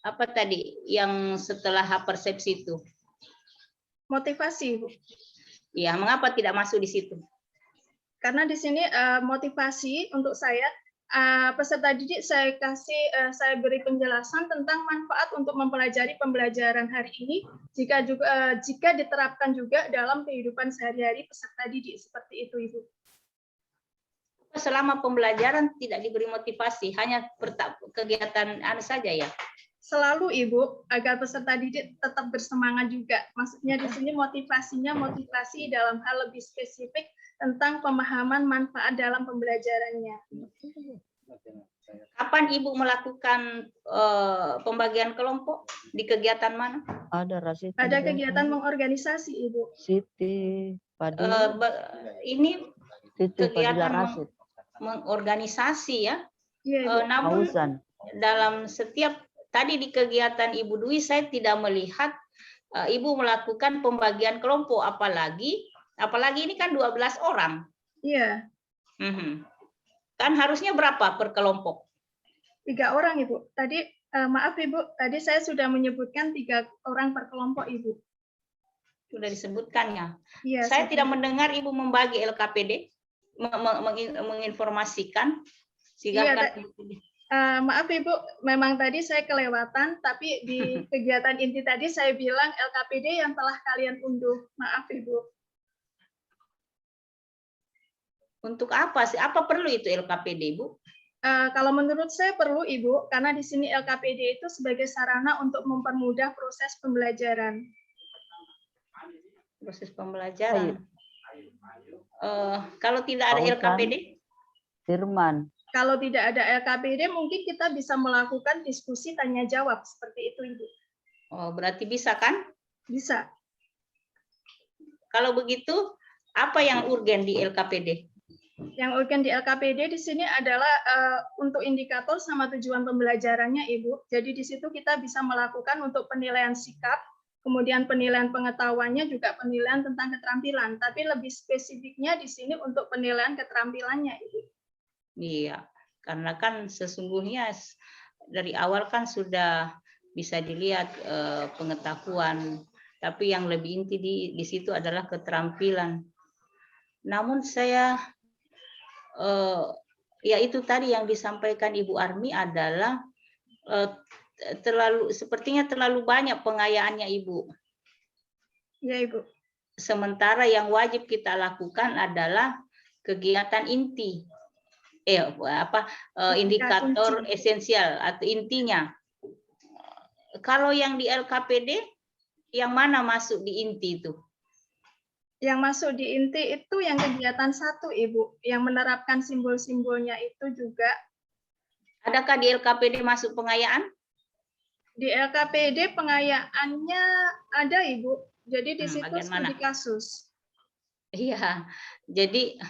Speaker 1: apa tadi yang setelah persepsi itu?
Speaker 2: Motivasi, Bu.
Speaker 1: Ya, mengapa tidak masuk di situ?
Speaker 2: Karena di sini motivasi untuk saya peserta didik saya beri penjelasan tentang manfaat untuk mempelajari pembelajaran hari ini jika diterapkan juga dalam kehidupan sehari-hari peserta didik, seperti itu, Ibu.
Speaker 1: Selama pembelajaran tidak diberi motivasi, hanya kegiatan saja ya?
Speaker 2: Selalu, Ibu, agar peserta didik tetap bersemangat juga. Maksudnya di sini motivasinya motivasi dalam hal lebih spesifik tentang pemahaman manfaat dalam pembelajarannya.
Speaker 1: Kapan Ibu melakukan pembagian kelompok? Di kegiatan mana?
Speaker 2: Ada kegiatan mengorganisasi, Ibu.
Speaker 3: Siti,
Speaker 1: ini
Speaker 3: Siti,
Speaker 1: kegiatan mengorganisasi ya.
Speaker 2: Iya,
Speaker 1: namun dalam setiap tadi di kegiatan Ibu Dwi saya tidak melihat Ibu melakukan pembagian kelompok, apalagi ini kan 12 orang.
Speaker 2: Iya.
Speaker 1: Kan harusnya berapa per kelompok?
Speaker 2: 3 orang, Ibu. Tadi maaf, Ibu, tadi saya sudah menyebutkan 3 orang per kelompok, Ibu.
Speaker 1: Sudah disebutkan ya.
Speaker 2: Iya,
Speaker 1: saya tidak mendengar Ibu membagi LKPD, menginformasikan.
Speaker 2: Iya, maaf, Ibu, memang tadi saya kelewatan, tapi di kegiatan inti tadi saya bilang LKPD yang telah kalian unduh. Maaf, Ibu.
Speaker 1: Untuk apa sih? Apa perlu itu LKPD, Bu?
Speaker 2: Kalau menurut saya perlu, Ibu, karena di sini LKPD itu sebagai sarana untuk mempermudah proses pembelajaran.
Speaker 1: Proses pembelajaran. Kalau tidak ada
Speaker 3: Pausan.
Speaker 1: LKPD?
Speaker 3: Firman.
Speaker 2: Kalau tidak ada LKPD, mungkin kita bisa melakukan diskusi tanya jawab seperti itu, Ibu.
Speaker 1: Oh, berarti bisa kan?
Speaker 2: Bisa.
Speaker 1: Kalau begitu, apa yang urgen di LKPD?
Speaker 2: Yang urgen di LKPD di sini adalah untuk indikator sama tujuan pembelajarannya, Ibu. Jadi di situ kita bisa melakukan untuk penilaian sikap, kemudian penilaian pengetahuannya, juga penilaian tentang keterampilan. Tapi lebih spesifiknya di sini untuk penilaian keterampilannya, Ibu.
Speaker 1: Iya, karena kan sesungguhnya dari awal kan sudah bisa dilihat pengetahuan, tapi yang lebih inti di situ adalah keterampilan. Namun saya ya itu tadi yang disampaikan Ibu Armi adalah sepertinya terlalu banyak pengayaannya, Ibu.
Speaker 2: Ya, Ibu.
Speaker 1: Sementara yang wajib kita lakukan adalah kegiatan inti. Indikator esensial atau intinya. Kalau yang di LKPD, yang mana masuk di inti itu?
Speaker 2: Yang masuk di inti itu yang kegiatan 1, Ibu, yang menerapkan simbol-simbolnya itu juga.
Speaker 1: Adakah di LKPD masuk pengayaan?
Speaker 2: Di LKPD pengayaannya ada, Ibu. Jadi di situ studi
Speaker 1: Bagaimana?
Speaker 2: kasus.
Speaker 1: Iya, jadi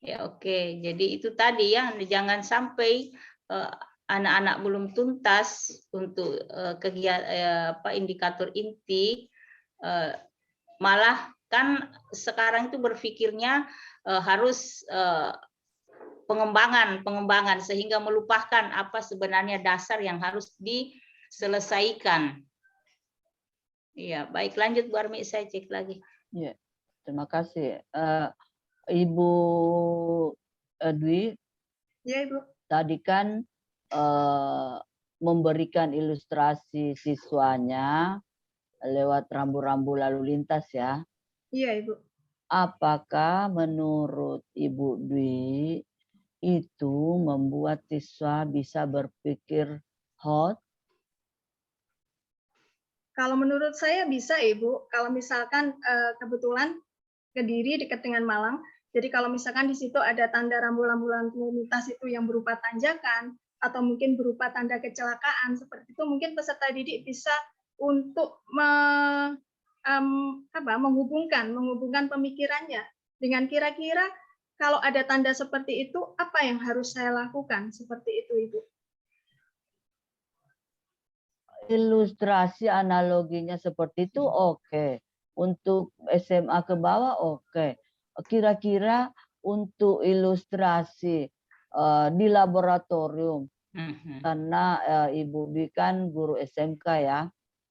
Speaker 1: ya oke. Jadi itu tadi ya, jangan sampai anak-anak belum tuntas untuk kegiatan indikator inti, malah kan sekarang itu berpikirnya harus pengembangan sehingga melupakan apa sebenarnya dasar yang harus diselesaikan. Iya, baik, lanjut Bu Armi, saya cek lagi.
Speaker 3: Ya, terima kasih. Ibu Dwi,
Speaker 2: Ya, Ibu.
Speaker 3: tadi kan memberikan ilustrasi siswanya lewat rambu-rambu lalu lintas ya.
Speaker 2: Iya, Ibu.
Speaker 3: Apakah menurut Ibu Dwi itu membuat siswa bisa berpikir hot?
Speaker 2: Kalau menurut saya bisa, Ibu. Kalau misalkan kebetulan Kediri dekat dengan Malang, jadi kalau misalkan di situ ada tanda rambu-rambu lalu lintas itu yang berupa tanjakan atau mungkin berupa tanda kecelakaan seperti itu, mungkin peserta didik bisa untuk menghubungkan pemikirannya dengan kira-kira kalau ada tanda seperti itu apa yang harus saya lakukan, seperti itu, Ibu.
Speaker 3: Ilustrasi analoginya seperti itu oke. Untuk SMA ke bawah oke. Kira-kira untuk ilustrasi di laboratorium, karena Ibu Dwi kan guru SMK ya,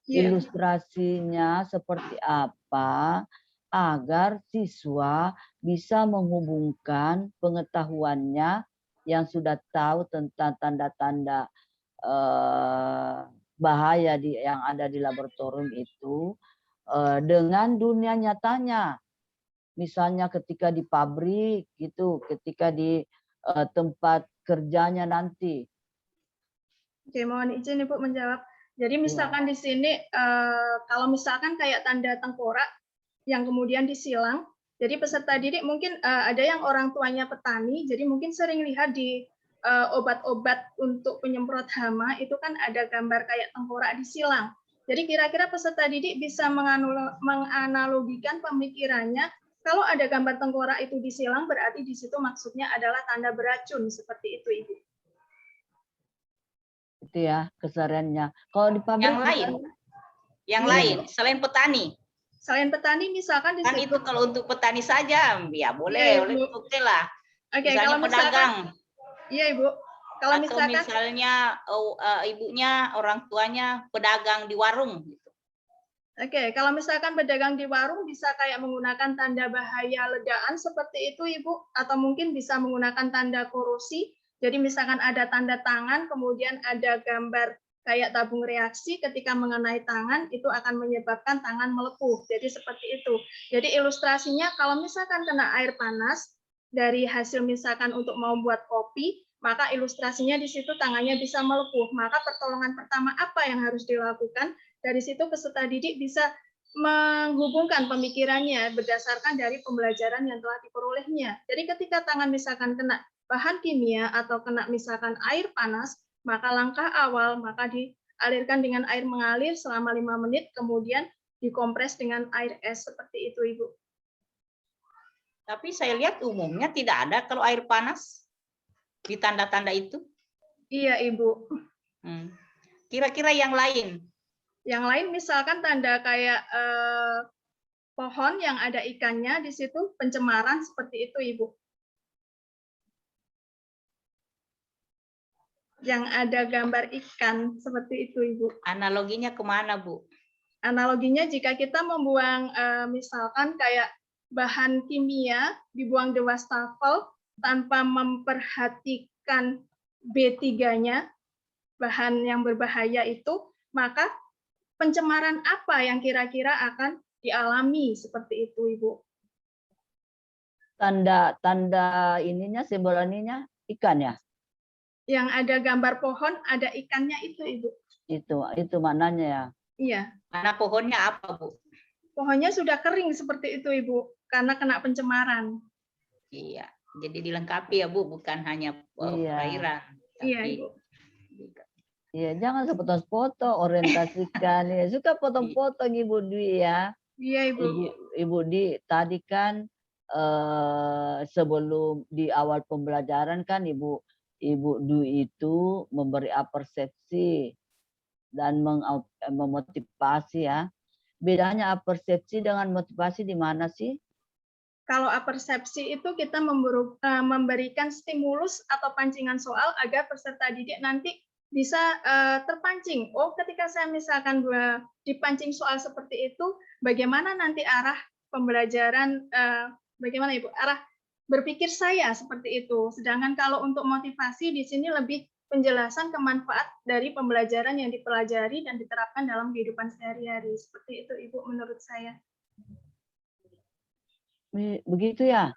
Speaker 3: ilustrasinya seperti apa agar siswa bisa menghubungkan pengetahuannya yang sudah tahu tentang tanda-tanda bahaya yang ada di laboratorium itu dengan dunia nyatanya. Misalnya ketika di pabrik gitu, ketika di tempat kerjanya nanti.
Speaker 2: Oke, mohon izin Ibu menjawab. Jadi misalkan di sini kalau misalkan kayak tanda tengkorak yang kemudian disilang, jadi peserta didik mungkin ada yang orang tuanya petani, jadi mungkin sering lihat di obat-obat untuk penyemprot hama itu kan ada gambar kayak tengkorak disilang. Jadi kira-kira peserta didik bisa menganalogikan pemikirannya, kalau ada gambar tengkorak itu disilang berarti di situ maksudnya adalah tanda beracun, seperti itu, Ibu.
Speaker 3: Itu ya kesehariannya. Kalau di pabrik
Speaker 1: yang lain selain petani.
Speaker 2: Selain petani misalkan di
Speaker 1: kan
Speaker 2: situ.
Speaker 1: Itu kalau untuk petani saja ya boleh, oke lah.
Speaker 2: Oke,
Speaker 1: misalnya
Speaker 2: kalau
Speaker 1: pedagang.
Speaker 2: Iya, Ibu. Kalau
Speaker 1: atau
Speaker 2: misalkan
Speaker 1: misalnya ibunya, orang tuanya pedagang di warung gitu.
Speaker 2: Oke, kalau misalkan pedagang di warung bisa kayak menggunakan tanda bahaya ledaan seperti itu, Ibu, atau mungkin bisa menggunakan tanda korosi. Jadi misalkan ada tanda tangan, kemudian ada gambar kayak tabung reaksi ketika mengenai tangan, itu akan menyebabkan tangan melepuh. Jadi seperti itu. Jadi ilustrasinya kalau misalkan kena air panas, dari hasil misalkan untuk mau buat kopi, maka ilustrasinya di situ tangannya bisa melepuh. Maka pertolongan pertama apa yang harus dilakukan? Dari situ peserta didik bisa menghubungkan pemikirannya berdasarkan dari pembelajaran yang telah diperolehnya. Jadi ketika tangan misalkan kena bahan kimia atau kena misalkan air panas, maka langkah awal maka dialirkan dengan air mengalir selama 5 menit, kemudian dikompres dengan air es seperti itu, Ibu.
Speaker 1: Tapi saya lihat umumnya tidak ada kalau air panas di tanda-tanda itu.
Speaker 2: Iya, Ibu.
Speaker 1: Kira-kira yang lain?
Speaker 2: Yang lain misalkan tanda kayak pohon yang ada ikannya di situ, pencemaran seperti itu, Ibu. Yang ada gambar ikan seperti itu, Ibu.
Speaker 1: Analoginya kemana, Bu?
Speaker 2: Analoginya jika kita membuang misalkan kayak bahan kimia dibuang di wastafel tanpa memperhatikan B3-nya, bahan yang berbahaya itu, maka pencemaran apa yang kira-kira akan dialami seperti itu, Ibu?
Speaker 3: Tanda ininya, simbol ininya ikan ya?
Speaker 2: Yang ada gambar pohon, ada ikannya itu, Ibu.
Speaker 3: Itu maknanya ya?
Speaker 2: Iya.
Speaker 1: Mana pohonnya apa, Bu?
Speaker 2: Pohonnya sudah kering seperti itu, Ibu, karena kena pencemaran.
Speaker 1: Iya, jadi dilengkapi ya, Bu, bukan hanya perairan.
Speaker 2: Iya, Ibu.
Speaker 3: Iya, jangan sepotong-sepotong, orientasikan. Ya, suka potong-potong Ibu Dwi ya.
Speaker 2: Iya, Ibu.
Speaker 3: Ibu Dwi tadi kan sebelum di awal pembelajaran kan Ibu Dwi itu memberi apersepsi dan memotivasi ya. Bedanya apersepsi dengan motivasi di mana sih?
Speaker 2: Kalau apersepsi itu kita memberikan stimulus atau pancingan soal agar peserta didik nanti bisa terpancing. Oh, ketika saya misalkan dipancing soal seperti itu, bagaimana nanti arah pembelajaran, bagaimana Ibu, arah berpikir saya seperti itu. Sedangkan kalau untuk motivasi di sini lebih penjelasan kemanfaat dari pembelajaran yang dipelajari dan diterapkan dalam kehidupan sehari-hari. Seperti itu, Ibu, menurut saya.
Speaker 3: Begitu ya.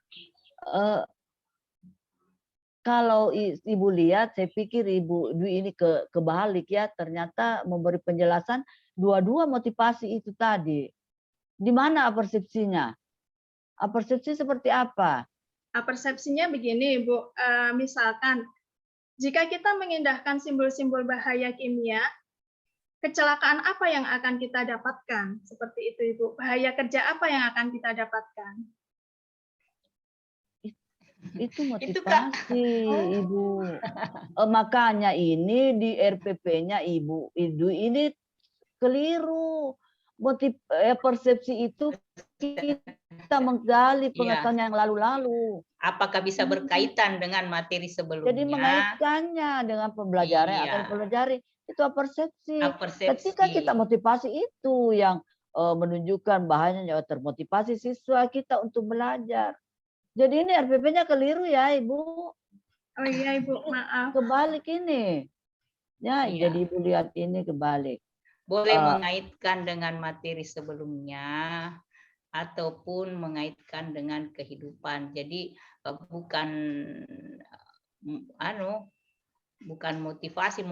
Speaker 3: Kalau Ibu lihat, saya pikir Ibu Dwi ini kebalik ya. Ternyata memberi penjelasan dua-dua motivasi itu tadi. Di mana apersepsinya? Apersepsi seperti apa?
Speaker 2: Apersepsinya begini, Bu. Misalkan, jika kita mengindahkan simbol-simbol bahaya kimia, kecelakaan apa yang akan kita dapatkan? Seperti itu, Ibu. Bahaya kerja apa yang akan kita dapatkan?
Speaker 3: Itu motivasi, Ibu. Makanya ini di RPP-nya Ibu ini keliru. Persepsi itu kita menggali pengetahuan yang lalu-lalu.
Speaker 1: Apakah bisa berkaitan dengan materi sebelumnya?
Speaker 3: Jadi mengaitkannya dengan pembelajaran yang akan dipelajari. Itu persepsi. Ketika kita motivasi itu yang menunjukkan bahayanya termotivasi siswa kita untuk belajar. Jadi ini RPP-nya keliru ya, Ibu.
Speaker 2: Oh iya, Ibu, maaf.
Speaker 3: Kebalik ini. Ya, jadi Ibu lihat ini kebalik.
Speaker 1: Boleh mengaitkan dengan materi sebelumnya ataupun mengaitkan dengan kehidupan. Jadi bukan motivasi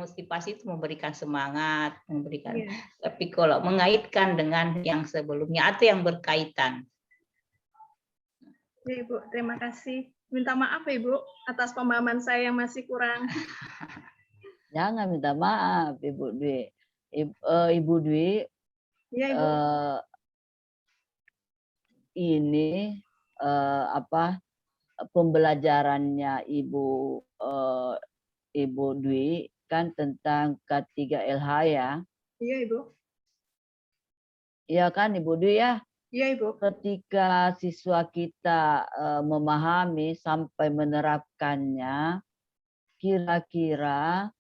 Speaker 1: itu memberikan semangat, tapi kalau mengaitkan dengan yang sebelumnya atau yang berkaitan.
Speaker 2: Ya, Ibu, terima kasih. Minta maaf, Ibu, atas pemahaman saya yang masih kurang.
Speaker 3: Jangan minta maaf, Ibu Dwi. Ibu Dwi,
Speaker 2: ya, Ibu.
Speaker 3: Ini pembelajarannya Ibu Dwi kan tentang K3LH ya?
Speaker 2: Iya, Ibu.
Speaker 3: Iya kan, Ibu Dwi ya?
Speaker 2: Iya, Ibu.
Speaker 3: Ketika siswa kita memahami sampai menerapkannya, kira-kira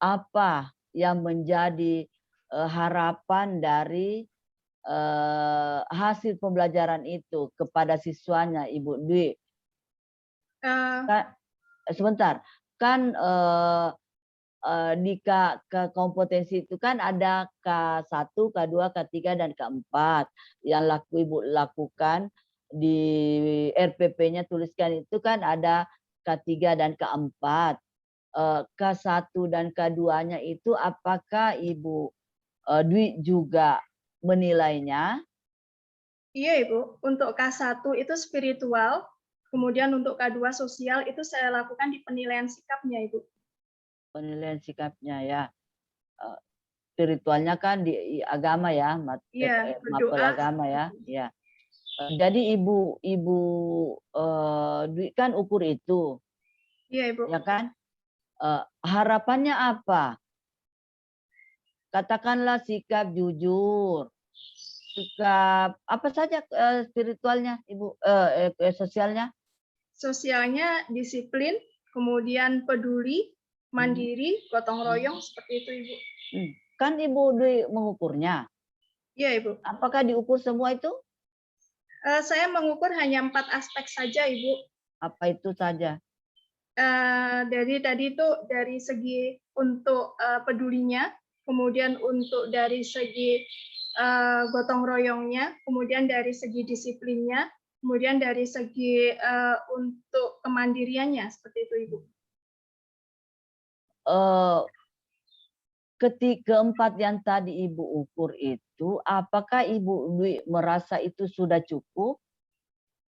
Speaker 3: apa yang menjadi harapan dari hasil pembelajaran itu kepada siswanya, Ibu Dwi? Sebentar, kan di kompetensi itu kan ada K1, K2, K3, dan K4 yang Ibu lakukan di RPP-nya tuliskan itu kan ada K3 dan K4. K1 dan K2-nya itu apakah Ibu Dwi juga menilainya?
Speaker 2: Iya Ibu, untuk K1 itu spiritual, kemudian untuk K2 sosial itu saya lakukan di penilaian sikapnya Ibu.
Speaker 3: Penilaian sikapnya ya. Spiritualnya kan di agama ya,
Speaker 2: Iya,
Speaker 3: mapel
Speaker 2: berdoa.
Speaker 3: agama ya. Ya. Jadi Ibu Dwi kan ukur itu,
Speaker 2: Iya Ibu.
Speaker 3: ya kan? Harapannya apa? Katakanlah sikap jujur, sikap apa saja spiritualnya, Ibu, sosialnya?
Speaker 2: Sosialnya disiplin, kemudian peduli, mandiri, gotong royong, seperti itu Ibu.
Speaker 3: Kan Ibu Dwi mengukurnya.
Speaker 2: Iya Ibu.
Speaker 3: Apakah diukur semua itu?
Speaker 2: Saya mengukur hanya 4 aspek saja Ibu.
Speaker 3: Apa itu saja?
Speaker 2: Dari tadi itu dari segi untuk pedulinya, kemudian untuk dari segi gotong royongnya, kemudian dari segi disiplinnya, kemudian dari segi untuk kemandiriannya, seperti itu Ibu.
Speaker 3: Keempat yang tadi Ibu ukur itu, apakah Ibu Dwi merasa itu sudah cukup?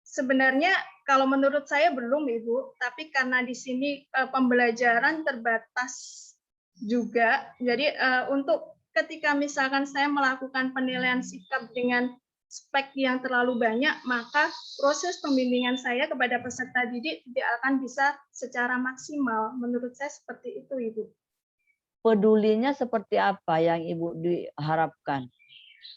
Speaker 2: Sebenarnya kalau menurut saya belum Ibu, tapi karena di sini pembelajaran terbatas juga, jadi untuk ketika misalkan saya melakukan penilaian sikap dengan spek yang terlalu banyak, maka proses pembimbingan saya kepada peserta didik tidak akan bisa secara maksimal. Menurut saya seperti itu Ibu.
Speaker 3: Pedulinya seperti apa yang Ibu diharapkan?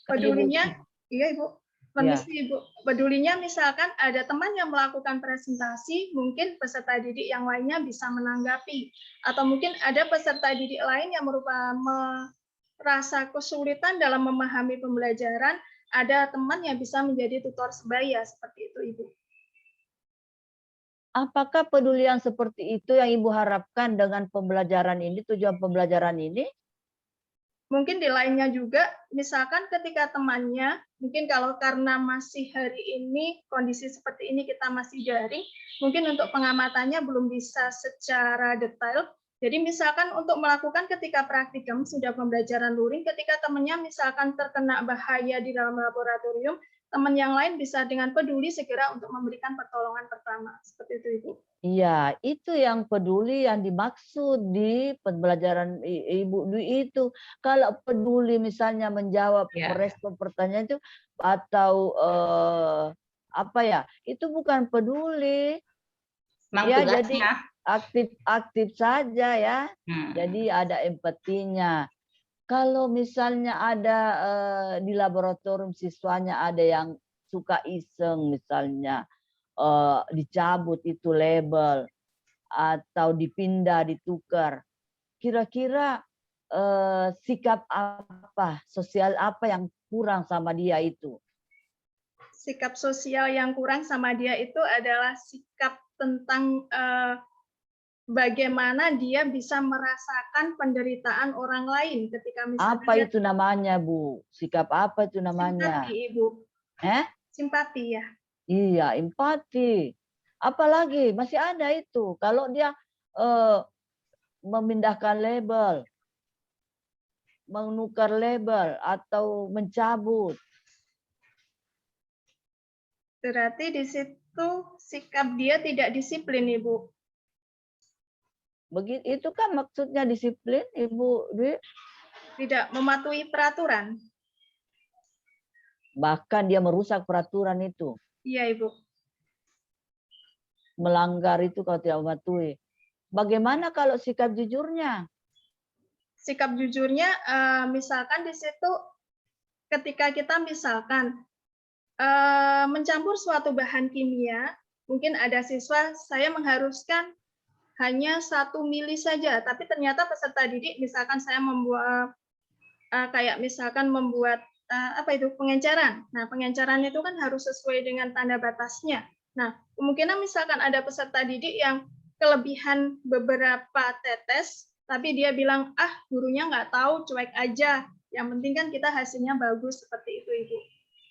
Speaker 2: Pedulinya, iya Ibu. Permisi Ibu. Pedulinya misalkan ada teman yang melakukan presentasi, mungkin peserta didik yang lainnya bisa menanggapi. Atau mungkin ada peserta didik lain yang merasa kesulitan dalam memahami pembelajaran, ada teman yang bisa menjadi tutor sebaya, seperti itu Ibu.
Speaker 3: Apakah peduli yang seperti itu yang Ibu harapkan dengan pembelajaran ini, tujuan pembelajaran ini?
Speaker 2: Mungkin di lainnya juga, misalkan ketika temannya, mungkin kalau karena masih hari ini, kondisi seperti ini kita masih daring, mungkin untuk pengamatannya belum bisa secara detail. Jadi misalkan untuk melakukan ketika praktikum, sudah pembelajaran luring, ketika temannya misalkan terkena bahaya di dalam laboratorium, teman yang lain bisa dengan peduli segera untuk memberikan pertolongan pertama. Seperti itu, Ibu.
Speaker 3: Iya, itu yang peduli yang dimaksud di pembelajaran Ibu Dwi itu. Kalau peduli misalnya menjawab merespon pertanyaan itu atau apa ya, itu bukan peduli. Ya, jadi aktif saja ya. Jadi ada empatinya. Kalau misalnya ada di laboratorium siswanya ada yang suka iseng misalnya, dicabut itu label atau dipindah, ditukar. Kira-kira sikap apa, sosial apa yang kurang sama dia itu?
Speaker 2: Sikap sosial yang kurang sama dia itu adalah sikap tentang bagaimana dia bisa merasakan penderitaan orang lain ketika misalnya.
Speaker 3: Apa itu namanya, Bu? Sikap apa itu namanya?
Speaker 2: Simpati, Ibu. Simpati ya.
Speaker 3: Iya, empati. Apalagi masih ada itu. Kalau dia memindahkan label, menukar label atau mencabut.
Speaker 2: Berarti di situ sikap dia tidak disiplin, Ibu.
Speaker 3: Begitu itu kan maksudnya disiplin, Ibu Dwi.
Speaker 2: Tidak mematuhi peraturan.
Speaker 3: Bahkan dia merusak peraturan itu.
Speaker 2: Iya, Ibu.
Speaker 3: Melanggar itu kalau tidak mematuhi. Bagaimana kalau sikap jujurnya?
Speaker 2: Sikap jujurnya, misalkan di situ ketika kita misalkan mencampur suatu bahan kimia, mungkin ada siswa saya mengharuskan hanya 1 mili saja, tapi ternyata peserta didik misalkan saya membuat kayak misalkan membuat pengenceran. Nah, pengenceran itu kan harus sesuai dengan tanda batasnya. Nah, kemungkinan misalkan ada peserta didik yang kelebihan beberapa tetes, tapi dia bilang, gurunya nggak tahu, cuek aja. Yang penting kan kita hasilnya bagus, seperti itu, Ibu.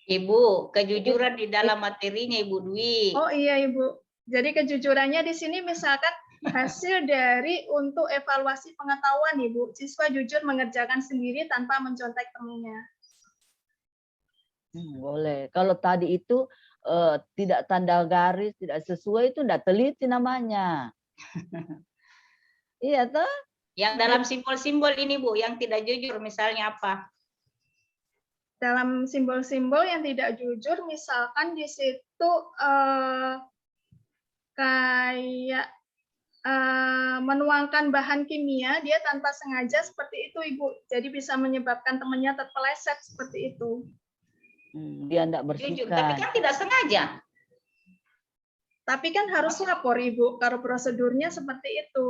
Speaker 1: Ibu, kejujuran di dalam materinya, Ibu Dwi.
Speaker 2: Oh iya, Ibu. Jadi kejujurannya di sini misalkan hasil dari untuk evaluasi pengetahuan, Ibu. Siswa jujur mengerjakan sendiri tanpa mencontek temannya.
Speaker 3: Boleh. Kalau tadi itu tidak tanda garis, tidak sesuai itu tidak teliti namanya. Iya toh?
Speaker 1: Yang dalam simbol-simbol ini Bu, yang tidak jujur misalnya apa?
Speaker 2: Dalam simbol-simbol yang tidak jujur, misalkan di situ kayak menuangkan bahan kimia, dia tanpa sengaja seperti itu, Ibu. Jadi bisa menyebabkan temannya terpeleset seperti itu.
Speaker 3: Dia tidak
Speaker 1: Jujur,
Speaker 3: bersihkan.
Speaker 1: tapi kan tidak sengaja.
Speaker 2: Tapi kan harus lapor, Ibu, kalau prosedurnya seperti itu.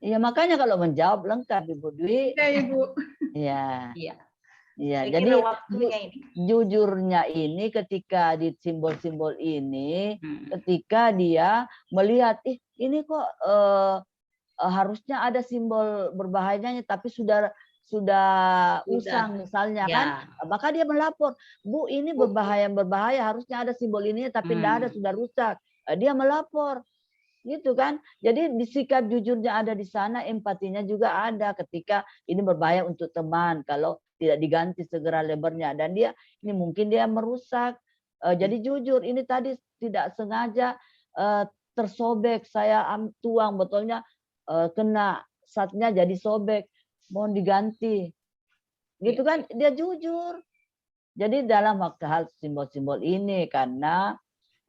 Speaker 3: Iya, makanya kalau menjawab lengkap Ibu Dwi.
Speaker 2: Ya, Ibu.
Speaker 3: Iya.
Speaker 1: Iya.
Speaker 3: Iya,
Speaker 1: Saya
Speaker 3: jadi
Speaker 1: kira waktunya ini.
Speaker 3: jujurnya ini ketika di simbol-simbol ini, ketika dia melihat, ini kok harusnya ada simbol berbahayanya, tapi sudah usang misalnya
Speaker 1: Ya.
Speaker 3: kan, maka dia melapor, Bu ini berbahaya, harusnya ada simbol ini, tapi tidak ada, sudah rusak. Dia melapor, gitu kan? Jadi sikap jujurnya ada di sana, empatinya juga ada ketika ini berbahaya untuk teman. Kalau tidak diganti segera lebarnya, dan dia ini mungkin dia merusak. Jadi jujur, ini tadi tidak sengaja tersobek, saya tuang botolnya kena satnya jadi sobek, mohon diganti. Gitu kan? Dia jujur. Jadi dalam waktu hal simbol-simbol ini, karena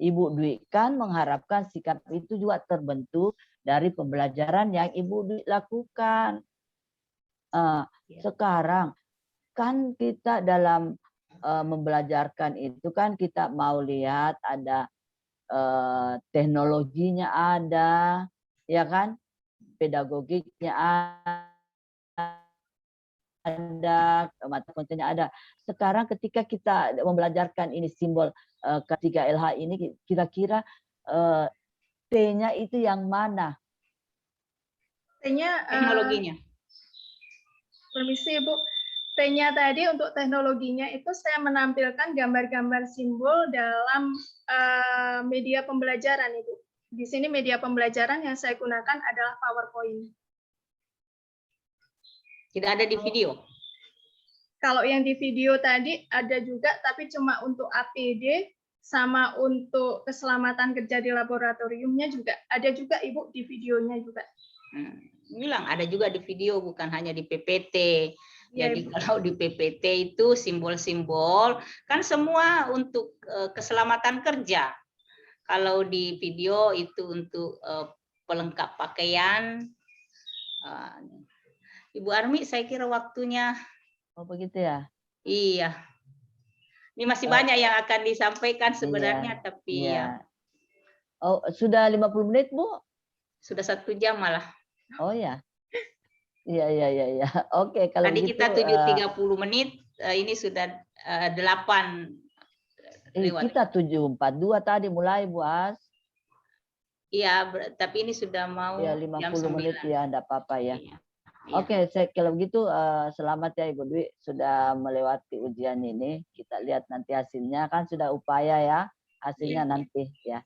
Speaker 3: Ibu Dwi kan mengharapkan sikap itu juga terbentuk dari pembelajaran yang Ibu Dwi lakukan. Sekarang kan kita dalam membelajarkan itu kan kita mau lihat ada teknologinya ada, ya kan? Pedagogiknya ada, mata kontennya ada. Sekarang ketika kita membelajarkan ini simbol ketiga LH ini, kira-kira T-nya itu yang mana?
Speaker 2: T-nya
Speaker 1: teknologinya.
Speaker 2: Permisi, Ibu. T-nya tadi untuk teknologinya itu saya menampilkan gambar-gambar simbol dalam media pembelajaran, Ibu. Di sini media pembelajaran yang saya gunakan adalah PowerPoint.
Speaker 1: Tidak ada di video.
Speaker 2: Kalau yang di video tadi ada juga, tapi cuma untuk APD sama untuk keselamatan kerja di laboratoriumnya juga. Ada juga, Ibu, di videonya juga.
Speaker 1: Bilang ada juga di video, bukan hanya di PPT.
Speaker 2: Ya,
Speaker 1: Jadi
Speaker 2: Ibu.
Speaker 1: kalau di PPT itu simbol-simbol kan semua untuk keselamatan kerja. Kalau di video itu untuk pelengkap pakaian. Ibu Armi, saya kira waktunya.
Speaker 3: Oh begitu ya?
Speaker 1: Iya. Ini masih banyak yang akan disampaikan sebenarnya,
Speaker 3: iya,
Speaker 1: tapi
Speaker 3: iya.
Speaker 1: ya.
Speaker 3: Oh, sudah 50 menit, Bu?
Speaker 1: Sudah 1 jam malah.
Speaker 3: Oh ya. Iya. Oke, kalau
Speaker 1: tadi
Speaker 3: gitu.
Speaker 1: Kita 7.30 menit, ini sudah 8 lewat.
Speaker 3: Kita 7.42 tadi mulai, Bu As.
Speaker 1: Iya, tapi ini sudah mau
Speaker 3: ya,
Speaker 1: jam
Speaker 3: 50 menit
Speaker 1: 9.
Speaker 3: ya, enggak apa-apa ya.
Speaker 1: Iya.
Speaker 3: Oke, kalau begitu selamat ya Ibu Dwi sudah melewati ujian ini. Kita lihat nanti hasilnya, kan sudah upaya ya, hasilnya nanti ya.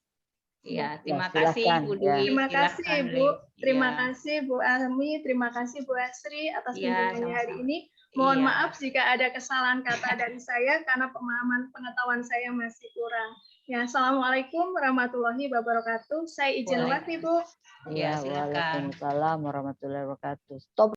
Speaker 1: Iya, terima
Speaker 3: Ya,
Speaker 1: kasih
Speaker 3: silakan,
Speaker 1: Bu
Speaker 3: ya.
Speaker 1: Dwi.
Speaker 2: Terima kasih,
Speaker 1: Silakan,
Speaker 2: Ibu. Terima
Speaker 1: Ya.
Speaker 2: kasih Bu Armi, terima kasih Bu Asri atas
Speaker 1: Iya,
Speaker 2: kunjungannya hari
Speaker 1: sama-sama.
Speaker 2: ini. Mohon
Speaker 1: Iya.
Speaker 2: maaf jika ada kesalahan kata dari saya karena pemahaman pengetahuan saya masih kurang. Ya, Assalamualaikum warahmatullahi wabarakatuh. Saya izin waktu, Bu.
Speaker 1: Iya, silakan.
Speaker 3: Waalaikumsalam warahmatullahi wabarakatuh. Stop.